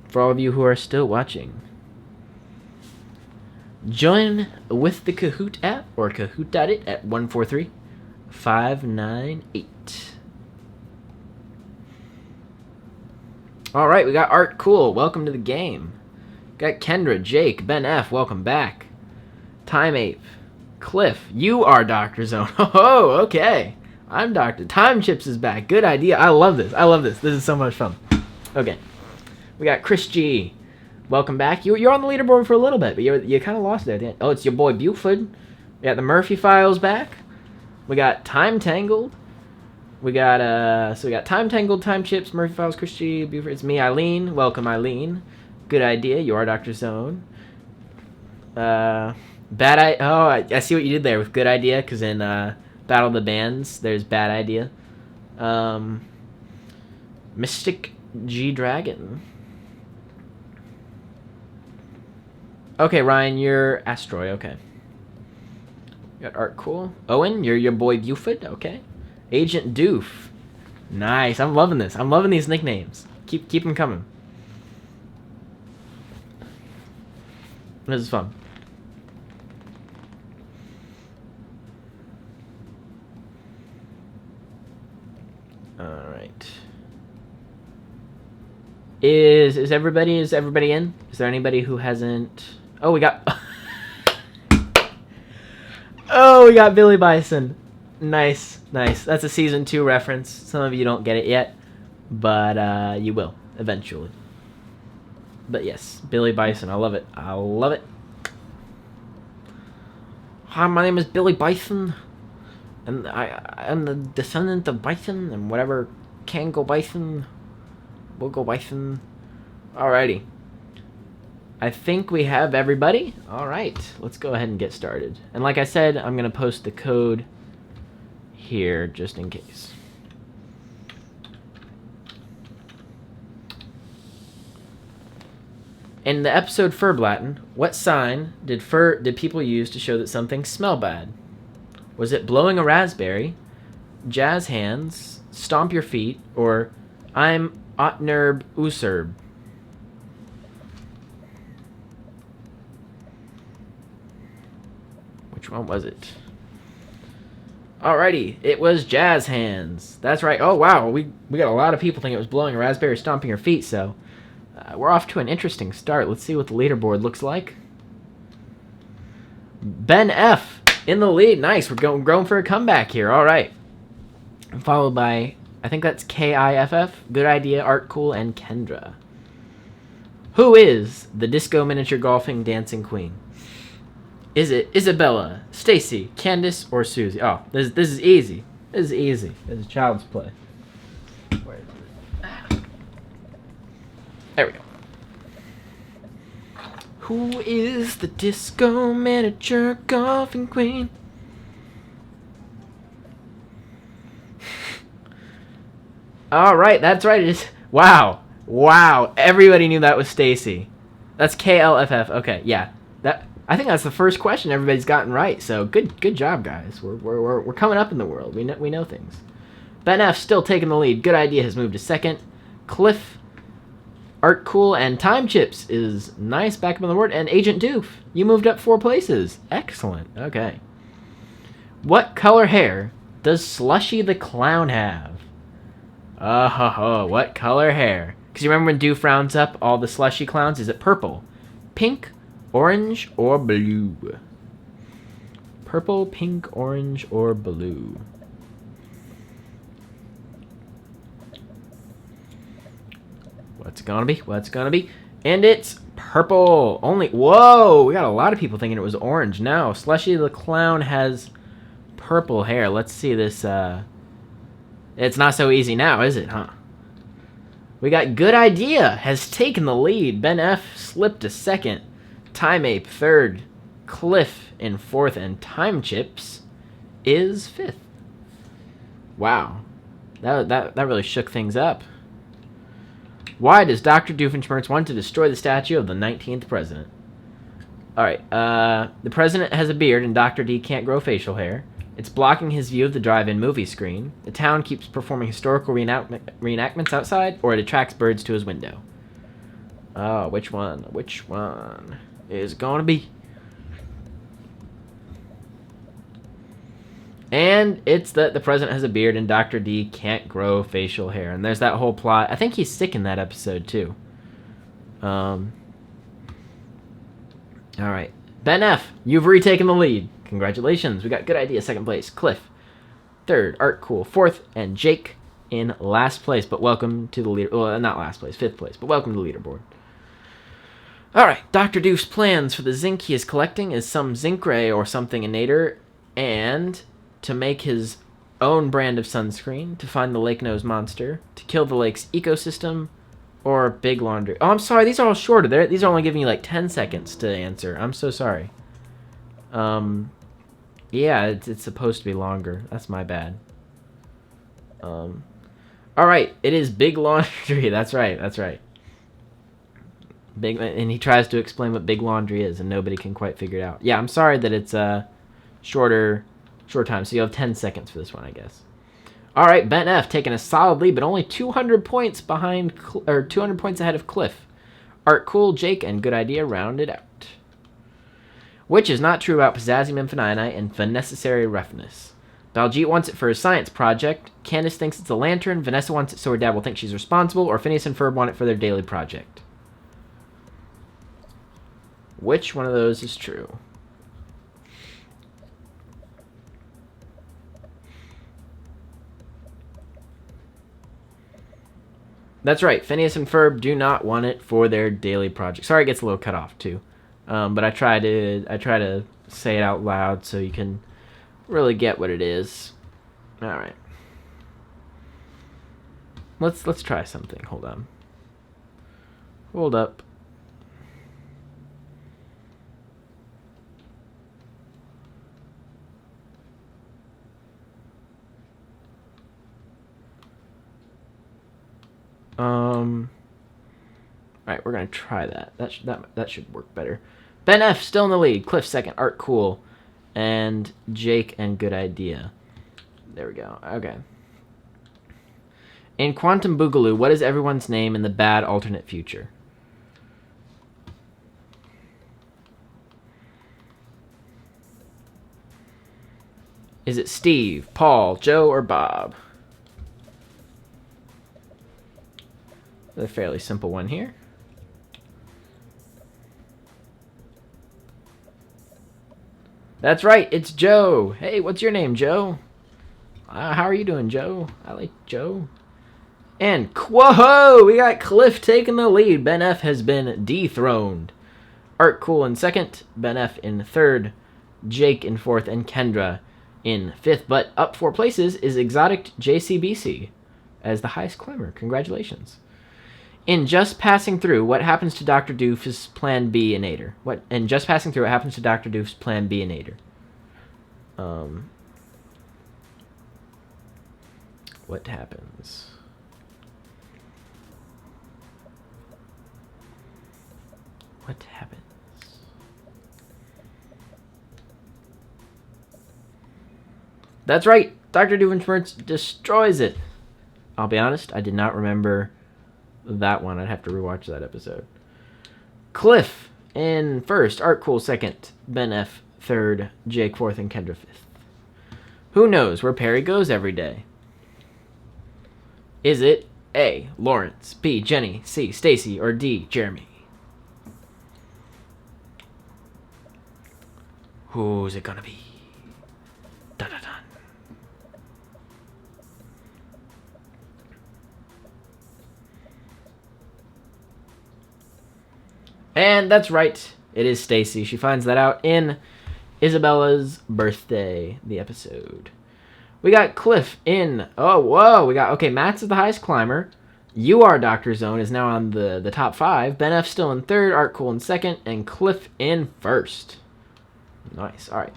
For all of you who are still watching, join with the Kahoot app or Kahoot.it at 143-598. Alright, we got Art Cool. Welcome to the game. Got Kendra, Jake, Ben F. Welcome back. Time Ape. Cliff, you are Dr. Zone. Oh, okay. I'm Dr. Time Chips is back. Good idea. I love this. This is so much fun. Okay. We got Chris G. Welcome back. You're on the leaderboard for a little bit, but you kind of lost it at the end. Oh, it's your boy Buford. We got the Murphy Files back. We got Time Tangled. We got Time Tangled, Time Chips, Murphy Files, Chris G, Buford. It's me, Eileen. Welcome, Eileen. Good idea. You are Dr. Zone. I see what you did there with good idea, because in Battle of the Bands, there's bad idea. Mystic G Dragon. Okay, Ryan, you're Astroy, okay. You got Art Cool. Owen, you're your boy Buford, okay. Agent Doof. Nice, I'm loving this. I'm loving these nicknames. Keep them coming. This is fun. Alright. Is everybody in? Is there anybody who hasn't? Oh, we got Oh, we got Billy Bison. Nice. That's a season 2 reference. Some of you don't get it yet, but you will eventually. But yes, Billy Bison. I love it. Hi, my name is Billy Bison, and I'm the descendant of Bison, and whatever can go Bison, will go Bison. Alrighty. I think we have everybody. Alright, let's go ahead and get started. And like I said, I'm going to post the code here just in case. In the episode Ferb Latin, what sign did people use to show that something smelled bad? Was it blowing a raspberry, jazz hands, stomp your feet, or I'm Otnerb Userb? Which one was it? Alrighty, it was Jazz Hands. That's right. Oh, wow. We got a lot of people thinking it was blowing a raspberry stomping her feet, so we're off to an interesting start. Let's see what the leaderboard looks like. Ben F. in the lead. Nice. We're going for a comeback here. All right. Followed by, I think that's KIFF. Good Idea, Art Cool, and Kendra. Who is the disco miniature golfing dancing queen? Is it Isabella, Stacy, Candace, or Susie? Oh, this is easy. This is easy. This is child's play. Where is it? There we go. Who is the disco miniature golfing queen? All right, that's right. It is. Wow. Everybody knew that was Stacy. That's KLFF. Okay, yeah. I think that's the first question everybody's gotten right. So good job, guys. We're coming up in the world. We know things. Ben F still taking the lead. Good Idea has moved to second. Cliff, Art Cool, and Time Chips is nice back up on the board. And Agent Doof, you moved up 4 places. Excellent. Okay. What color hair does Slushy the Clown have? What color hair? Because you remember when Doof rounds up all the Slushy clowns? Is it purple, pink, orange, or blue? Purple, pink, orange, or blue? What's it gonna be? And it's purple. Whoa! We got a lot of people thinking it was orange. No, Slushy the Clown has purple hair. Let's see this. It's not so easy now, is it, huh? We got Good Idea has taken the lead. Ben F slipped to second. Time Ape third. Cliff in fourth. And Time Chips is fifth. Wow. That really shook things up. Why does Dr. Doofenshmirtz want to destroy the statue of the 19th president? Alright, the president has a beard and Dr. D can't grow facial hair. It's blocking his view of the drive-in movie screen. The town keeps performing historical reenactments outside, or it attracts birds to his window. Oh, which one? Which one is going to be? And it's that the president has a beard and Dr. D can't grow facial hair. And there's that whole plot. I think he's sick in that episode, too. Alright. Ben F., you've retaken the lead. Congratulations. We got Good Idea, second place. Cliff, third. Art Cool, fourth. And Jake in last place. But welcome to the leader. Well, not last place, fifth place. But welcome to the leaderboard. Alright. Dr. Doof's plans for the zinc he is collecting is some zinc ray or something in nature. And to make his own brand of sunscreen. To find the lake nose monster. To kill the lake's ecosystem. Or big laundry. Oh, I'm sorry. These are all shorter. These are only giving you like 10 seconds to answer. I'm so sorry. Yeah, it's supposed to be longer. That's my bad. Alright, it is big laundry. That's right. And he tries to explain what big laundry is, and nobody can quite figure it out. Yeah, I'm sorry that it's short time, so you have 10 seconds for this one, I guess. Alright, Ben F. taking a solid lead, but only 200 points behind, 200 points ahead of Cliff. Art Cool, Jake, and Good Idea rounded out. Which is not true about potassium infinite and for necessary roughness. Baljeet wants it for his science project. Candace thinks it's a lantern. Vanessa wants it so her dad will think she's responsible. Or Phineas and Ferb want it for their daily project. Which one of those is true? That's right. Phineas and Ferb do not want it for their daily project. Sorry, it gets a little cut off too. But I try to say it out loud so you can really get what it is. All right. Let's try something. Hold on. Hold up. All right, we're gonna try that. That should work better. Ben F. still in the lead. Cliff second. Art Cool, and Jake and Good Idea. There we go. Okay. In Quantum Boogaloo, what is everyone's name in the bad alternate future? Is it Steve, Paul, Joe, or Bob? A fairly simple one here. That's right, it's Joe. Hey, what's your name, Joe? How are you doing, Joe? I like Joe. And whoa, we got Cliff taking the lead. Ben F has been dethroned. Art Cool in second, Ben F in third, Jake in fourth, and Kendra in fifth. But up 4 places is Exotic JCBC as the highest climber. Congratulations. In Just Passing Through, what happens to Dr. Doof's Plan B and Ader? What happens to Dr. Doof's Plan B and Ader? What happens? What happens? That's right. Dr. Doofenshmirtz destroys it. I'll be honest, I did not remember that one. I'd have to rewatch that episode. Cliff in first, Art Cool second, Ben F third, Jake fourth, and Kendra fifth. Who knows where Perry goes every day? Is it A, Lawrence, B, Jenny, C, Stacy, or D, Jeremy? Who's it gonna be? Dun-dun-dun. And that's right. It is Stacy. She finds that out in Isabella's birthday, the episode. We got Cliff in. Oh, whoa. Okay, Matt's is the highest climber. You Are Dr. Zone is now on the top 5. Ben F still in third, Art Cool in second, and Cliff in first. Nice. All right.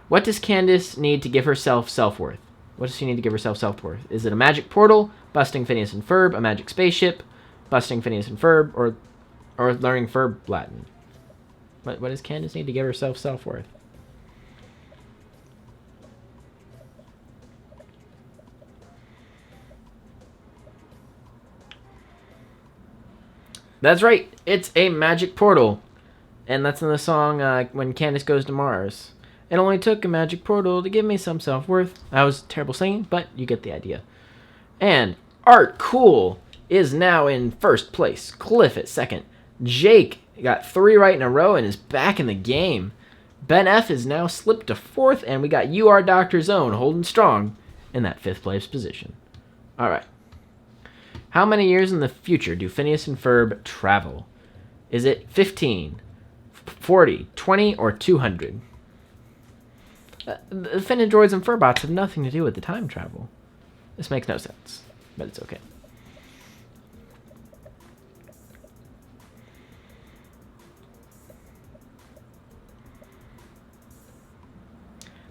What does Candace need to give herself self-worth? What does she need to give herself self-worth? Is it a magic portal, busting Phineas and Ferb, a magic spaceship, busting Phineas and Ferb, or learning Ferb Latin? What does Candace need to give herself self-worth? That's right. It's a magic portal. And that's in the song When Candace Goes to Mars. It only took a magic portal to give me some self-worth. I was terrible singing, but you get the idea. And Art Cool is now in first place. Cliff at second. Jake got 3 right in a row and is back in the game. Ben F is now slipped to 4th, and we got You Are Dr. Zone holding strong in that 5th place position. All right. How many years in the future do Phineas and Ferb travel? Is it 15, 40, 20, or 200? The Finandroids and Furbots have nothing to do with the time travel. This makes no sense, but it's okay.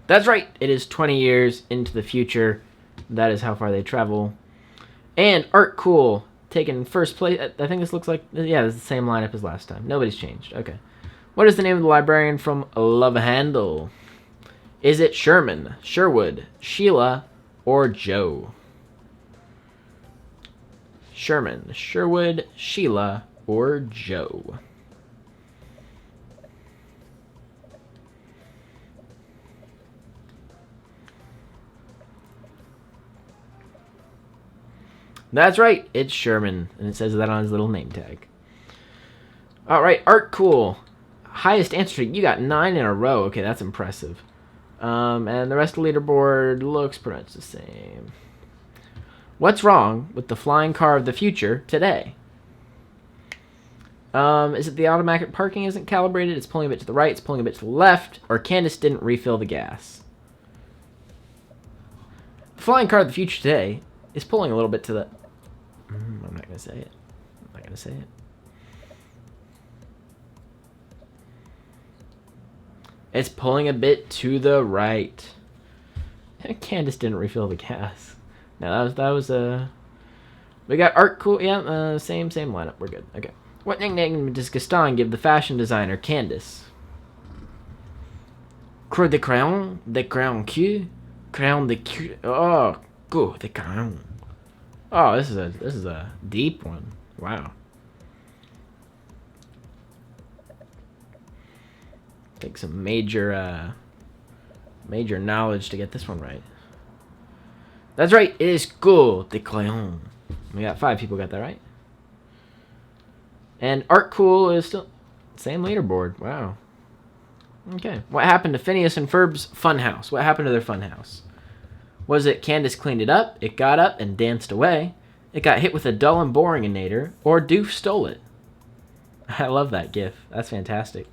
That's right. It is 20 years into the future. That is how far they travel. And Art Cool taking first place. I think this looks like, yeah, it's the same lineup as last time. Nobody's changed. Okay. What is the name of the librarian from Love Handle? Is it Sherman, Sherwood, Sheila, or Joe? Sherman, Sherwood, Sheila, or Joe? That's right, it's Sherman, and it says that on his little name tag. All right, Art Cool. Highest answer, you got 9 in a row. Okay, that's impressive. And the rest of the leaderboard looks pretty much the same. What's wrong with the flying car of the future today? Is it the automatic parking isn't calibrated? It's pulling a bit to the right, it's pulling a bit to the left, or Candace didn't refill the gas? The flying car of the future today is pulling a little bit to the... I'm not going to say it. I'm not going to say it. It's pulling a bit to the right. Candace didn't refill the gas. No, that was we got Art Cool. Yeah, same lineup. We're good. Okay. What nickname does Gaston give the fashion designer Candace? Croix de crayon cul, crayon de cul. Oh, go de crayon. Oh, this is a deep one. Wow. Take some major Major knowledge to get this one right. That's right. It is cool de crayon. We got 5 people got that right. And Art Cool is still same leaderboard. Wow. Okay. What happened to Phineas and Ferb's funhouse? What happened to their funhouse? Was it Candace cleaned it up, it got up and danced away, it got hit with a dull and boring inator, or Doof stole it? I love that gif. That's fantastic.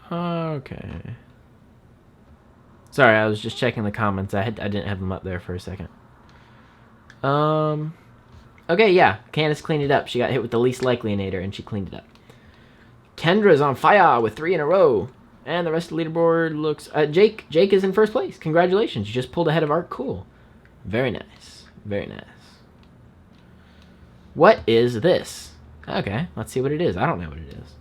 Okay. Sorry, I was just checking the comments. I didn't have them up there for a second. Okay, yeah. Candace cleaned it up. She got hit with the least likely inator, and she cleaned it up. Kendra's on fire with 3 in a row. And the rest of the leaderboard looks... Jake is in first place. Congratulations. You just pulled ahead of Art Cool. Very nice. Very nice. What is this? Okay, let's see what it is. I don't know what it is.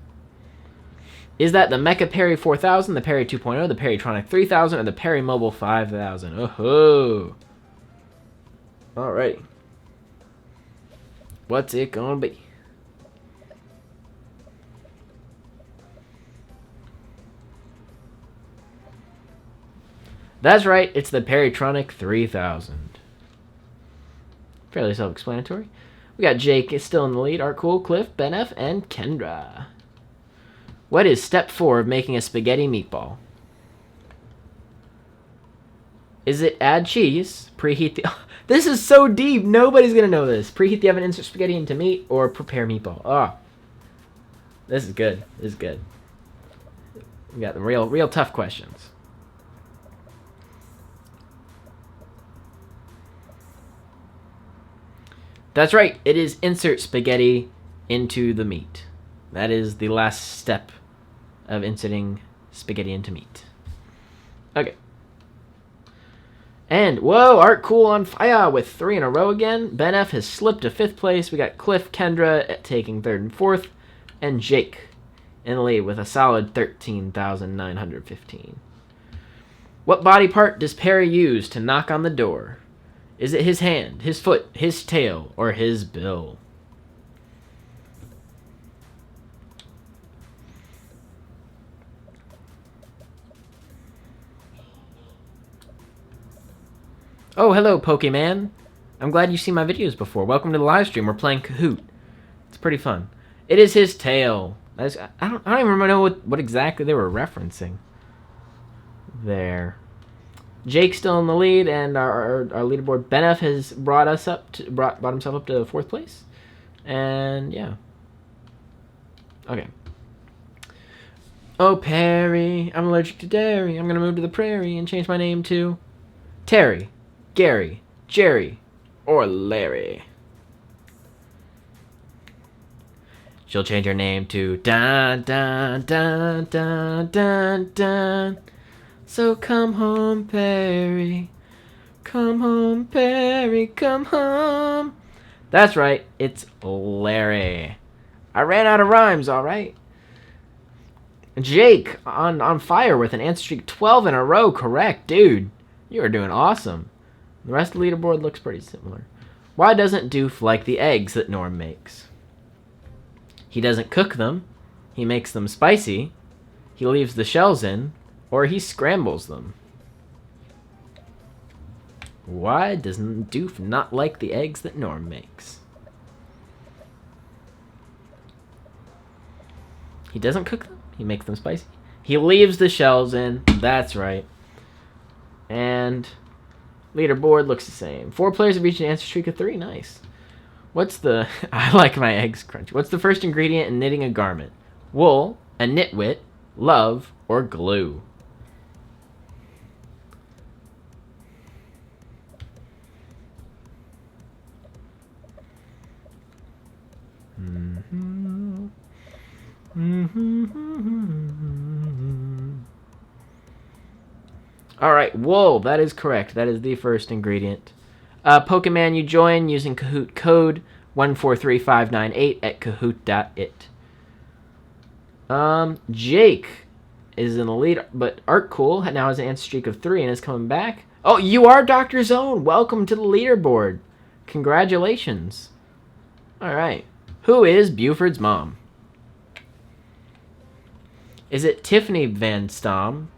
Is that the Mecha Perry 4000, the Perry 2.0, the Perrytronic 3000, or the Perry Mobile 5000? Oh-ho! Alrighty. What's it gonna be? That's right, it's the Perrytronic 3000. Fairly self-explanatory. We got Jake is still in the lead, Art Cool, Cliff, Ben F, and Kendra. What is step 4 of making a spaghetti meatball? Is it add cheese, preheat the... This is so deep, nobody's gonna know this. Preheat the oven, insert spaghetti into meat, or prepare meatball. Oh, this is good. This is good. We got the real tough questions. That's right, it is insert spaghetti into the meat. That is the last step of inserting spaghetti into meat. Okay. And, whoa, Art Cool on fire with 3 in a row again. Ben F has slipped to 5th place. We got Cliff, Kendra taking 3rd and 4th. And Jake in the lead with a solid 13,915. What body part does Perry use to knock on the door? Is it his hand, his foot, his tail, or his bill? Oh, hello, Pokemon. I'm glad you've seen my videos before. Welcome to the live stream. We're playing Kahoot. It's pretty fun. It is his tail. I don't even remember know what exactly they were referencing there. Jake's still in the lead, and our leaderboard, Ben F, has brought himself up to 4th place. And, yeah. Okay. Oh, Perry, I'm allergic to dairy. I'm going to move to the prairie and change my name to Terry, Gary, Jerry, or Larry. She'll change her name to Dun Dun Dun Dun Dun Dun. So come home, Perry. Come home, Perry. Come home. That's right. It's Larry. I ran out of rhymes, all right. Jake on fire with an answer streak 12 in a row. Correct, dude. You are doing awesome. The rest of the leaderboard looks pretty similar. Why doesn't Doof like the eggs that Norm makes? He doesn't cook them. He makes them spicy. He leaves the shells in. Or he scrambles them. Why doesn't Doof not like the eggs that Norm makes? He doesn't cook them. He makes them spicy. He leaves the shells in. That's right. And leaderboard looks the same. 4 players have reached an answer streak of 3. Nice. What's the... I like my eggs crunchy. What's the first ingredient in knitting a garment? Wool, a nitwit, love, or glue? Alright, wool. That is correct. That is the first ingredient. Pokemon, you join using Kahoot code 143598 at kahoot.it. Jake is in the lead, but Art Cool now has an answer streak of 3 and is coming back. Oh, you are Dr. Zone. Welcome to the leaderboard. Congratulations. All right. Who is Buford's mom? Is it Tiffany Van Stom?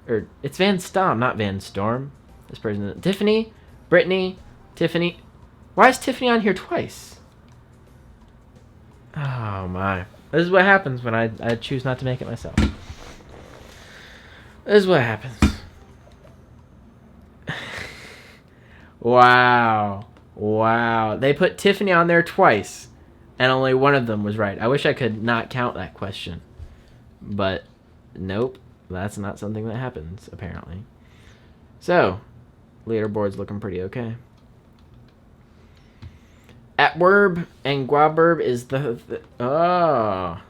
Or it's Van Stom, not Van Storm. This person. Tiffany, Brittany, Tiffany. Why is Tiffany on here twice? Oh my. This is what happens when I choose not to make it myself. This is what happens. Wow. Wow. They put Tiffany on there twice, and only one of them was right. I wish I could not count that question. But, nope. That's not something that happens, apparently. So, leaderboard's looking pretty okay. Atwerb and Guaburb is the oh.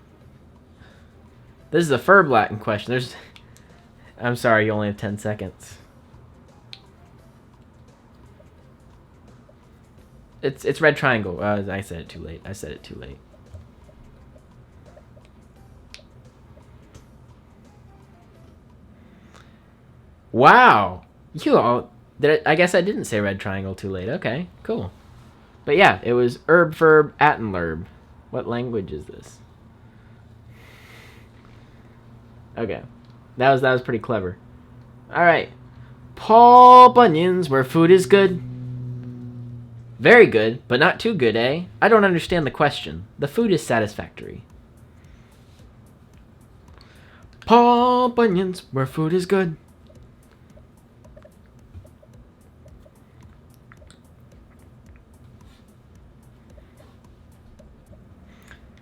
This is a Ferb Latin question. I'm sorry, you only have 10 seconds. It's red triangle. I said it too late. Wow. You all... I guess I didn't say red triangle too late. Okay, cool. But yeah, it was Erb, Ferb, Attenlerb. What language is this? Okay. That was pretty clever. Alright. Paul Bunyan's Where Food is Good. Very good, but not too good, eh? I don't understand the question. The food is satisfactory. Paul Bunyan's Where Food is Good.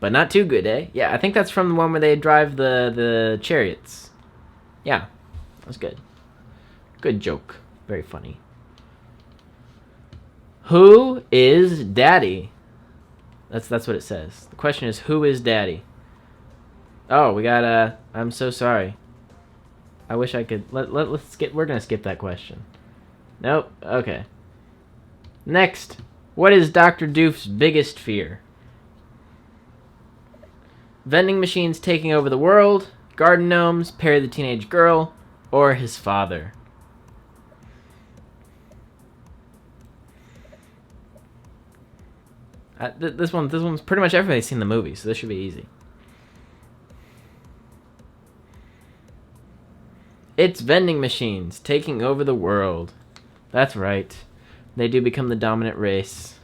But not too good, eh? Yeah, I think that's from the one where they drive the chariots. Yeah, that was good. Good joke. Very funny. Who is Daddy? That's what it says. The question is, who is Daddy? Oh, we got I'm so sorry. I wish I could we're gonna skip that question. Nope. Okay. Next. What is Dr. Doof's biggest fear? Vending machines taking over the world, garden gnomes, Perry the Teenage Girl, or his father? This one's pretty much everybody's seen the movie, so this should be easy. It's vending machines taking over the world. That's right. They do become the dominant race.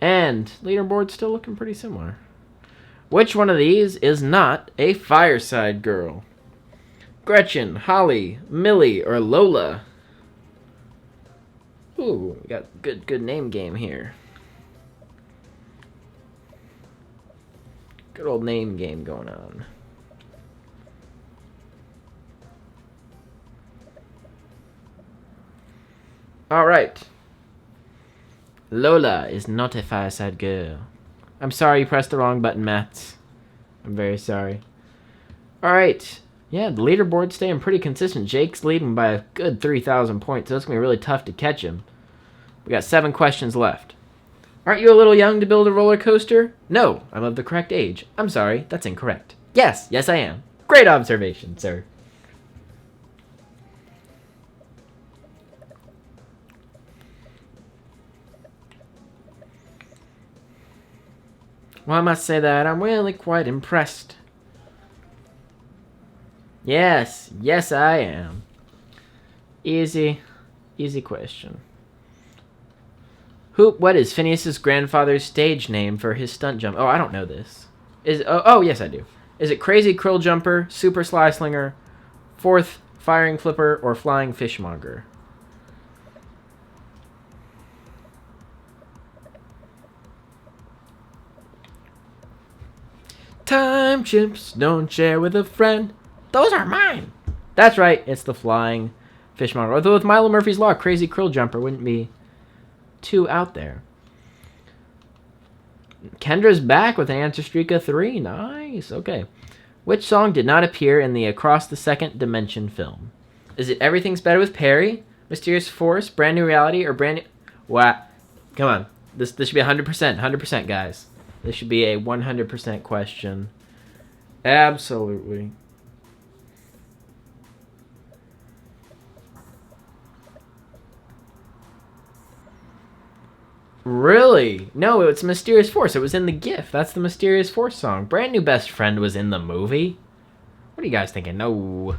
And leaderboard's still looking pretty similar. Which one of these is not a fireside girl? Gretchen, Holly, Millie, or Lola? Ooh, we got good name game here. Good old name game going on. All right. Lola is not a fireside girl. I'm sorry you pressed the wrong button, Matt. I'm very sorry. Alright. Yeah, the leaderboard's staying pretty consistent. Jake's leading by a good 3,000 points, so it's going to be really tough to catch him. We got 7 questions left. Aren't you a little young to build a roller coaster? No, I'm of the correct age. I'm sorry, that's incorrect. Yes I am. Great observation, sir. Well, I must say that I'm really quite impressed. Yes, I am. Easy question. What is Phineas's grandfather's stage name for his stunt jump? Oh, I don't know this. Oh, yes, I do. Is it Crazy Krill Jumper, Super Sly Slinger, Fourth Firing Flipper, or Flying Fishmonger? Time chips, don't share with a friend. Those are mine. That's right, it's the Flying Fishmonger. Although with Milo Murphy's Law, Crazy Krill Jumper wouldn't be too out there. Kendra's back with an answer streak of 3. Nice, okay. Which song did not appear in the Across the Second Dimension film? Is it Everything's Better with Perry, Mysterious Force, Brand New Reality, or Brand New... What? Come on. This should be 100%. 100%, guys. This should be a 100% question. Absolutely. Really? No, it's Mysterious Force. It was in the GIF. That's the Mysterious Force song. Brand New Best Friend was in the movie. What are you guys thinking? No.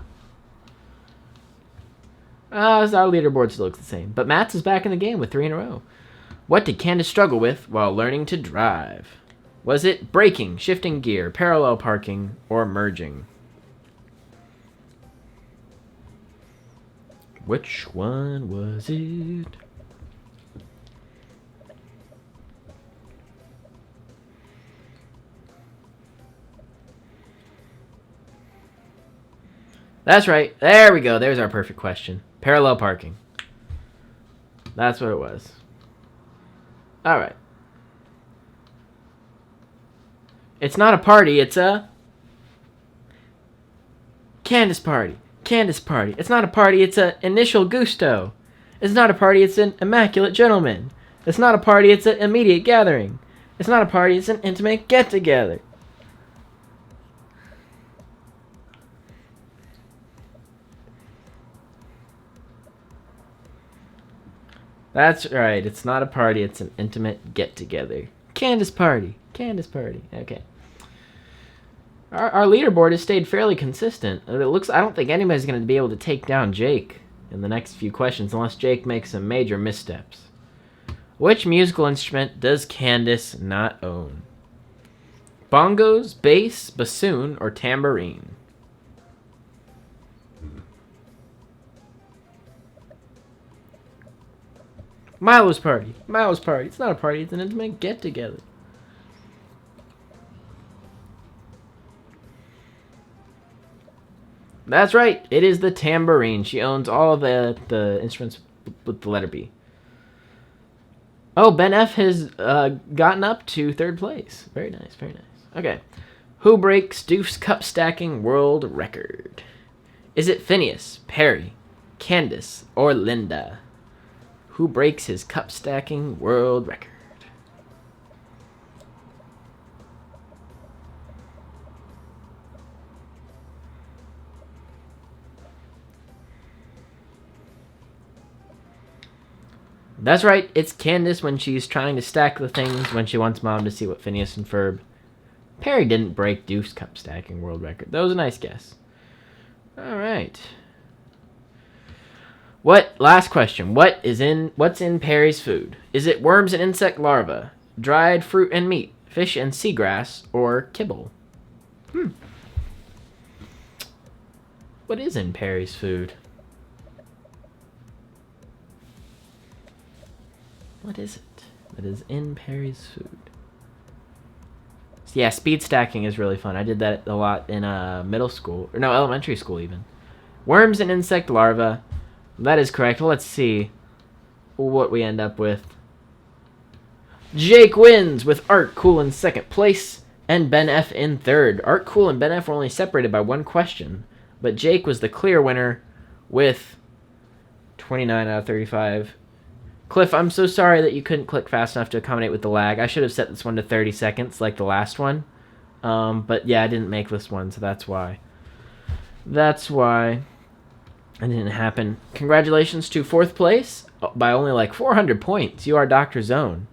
Our leaderboard still looks the same. But Matt's is back in the game with 3 in a row. What did Candace struggle with while learning to drive? Was it braking, shifting gear, parallel parking, or merging? Which one was it? That's right. There we go. There's our perfect question. Parallel parking. That's what it was. All right. It's not a party. It's a Candace party. Candace party. It's not a party. It's a initial gusto. It's not a party. It's an immaculate gentleman. It's not a party. It's an immediate gathering. It's not a party. It's an intimate get-together. That's right. It's not a party. It's an intimate get-together. Candace party. Candace party. Okay. Our leaderboard has stayed fairly consistent. It looks. I don't think anybody's going to be able to take down Jake in the next few questions unless Jake makes some major missteps. Which musical instrument does Candace not own? Bongos, bass, bassoon, or tambourine? Milo's party. Milo's party. It's not a party. It's an intimate get-together. That's right. It is the tambourine. She owns all of the instruments with the letter B. Oh, Ben F has gotten up to 3rd place. Very nice. Very nice. Okay. Who breaks Doof's cup stacking world record? Is it Phineas, Perry, Candace, or Linda? Who breaks his cup stacking world record? That's right, it's Candace when she's trying to stack the things when she wants Mom to see what Phineas and Ferb. Perry didn't break Doof's cup stacking world record. That was a nice guess. Alright. Last question. What's in Perry's food? Is it worms and insect larvae, dried fruit and meat, fish and seagrass, or kibble? What is in Perry's food? What is it that is in Perry's food? Yeah, speed stacking is really fun. I did that a lot in elementary school even. Worms and insect larvae. That is correct. Let's see what we end up with. Jake wins with Art Cool in 2nd place and Ben F in 3rd. Art Cool and Ben F were only separated by 1 question, but Jake was the clear winner with 29 out of 35. Cliff, I'm so sorry that you couldn't click fast enough to accommodate with the lag. I should have set this one to 30 seconds like the last one. But yeah, I didn't make this one, so that's why. That's why it didn't happen. Congratulations to 4th place by only like 400 points. You are Dr. Zone.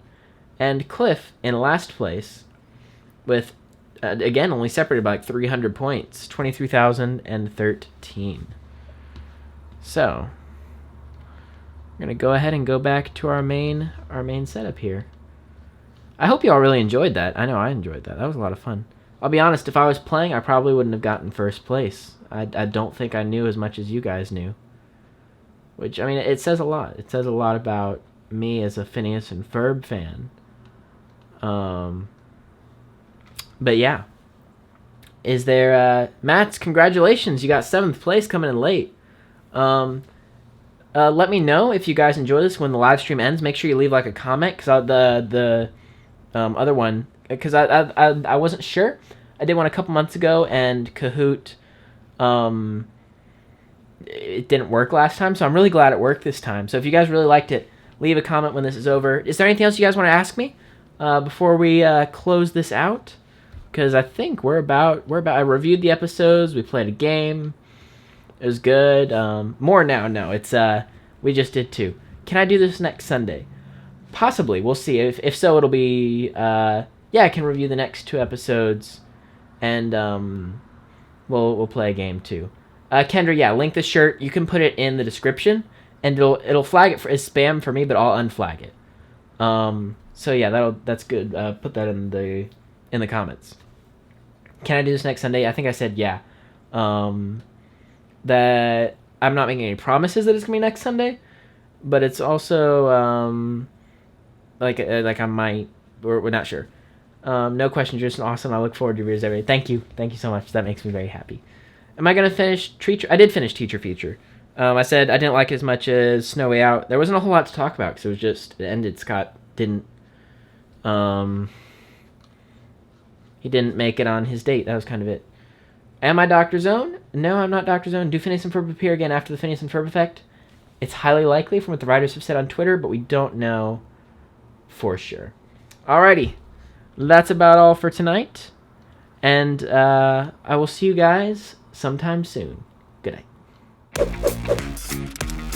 And Cliff in last place with, again, only separated by like 300 points. 23,013. So we're going to go ahead and go back to our main setup here. I hope you all really enjoyed that. I know I enjoyed that. That was a lot of fun. I'll be honest, if I was playing, I probably wouldn't have gotten 1st place. I don't think I knew as much as you guys knew. Which, I mean, it says a lot. It says a lot about me as a Phineas and Ferb fan. But yeah. Is there, Matt's, congratulations. You got 7th place coming in late. Let me know if you guys enjoy this when the live stream ends. Make sure you leave like a comment, because the other one, because I wasn't sure. I did one a couple months ago, and Kahoot, it didn't work last time, so I'm really glad it worked this time. So if you guys really liked it, leave a comment when this is over. Is there anything else you guys want to ask me before we close this out? because I think we're about. I reviewed the episodes. We played a game. It was good. More now. No, it's we just did 2. Can I do this next Sunday? Possibly. We'll see. If so, it'll be I can review the next 2 episodes, and we'll play a game too. Kendra, yeah, link the shirt. You can put it in the description, and it'll flag it as spam for me, but I'll unflag it. So yeah, that's good. Put that in the comments. Can I do this next Sunday? I think I said yeah. That I'm not making any promises that it's gonna be next Sunday, but it's also like I might. We're not sure. No questions, just awesome. I look forward to yours every day. Thank you so much. That makes me very happy. Am I gonna finish Teacher? I did finish Teacher Feature. I said I didn't like it as much as Snow Way Out. There wasn't a whole lot to talk about because it ended. Scott didn't. He didn't make it on his date. That was kind of it. Am I Dr. Zone? No, I'm not Dr. Zone. Do Phineas and Ferb appear again after the Phineas and Ferb effect? It's highly likely from what the writers have said on Twitter, but we don't know for sure. Alrighty. That's about all for tonight. And I will see you guys sometime soon. Good night.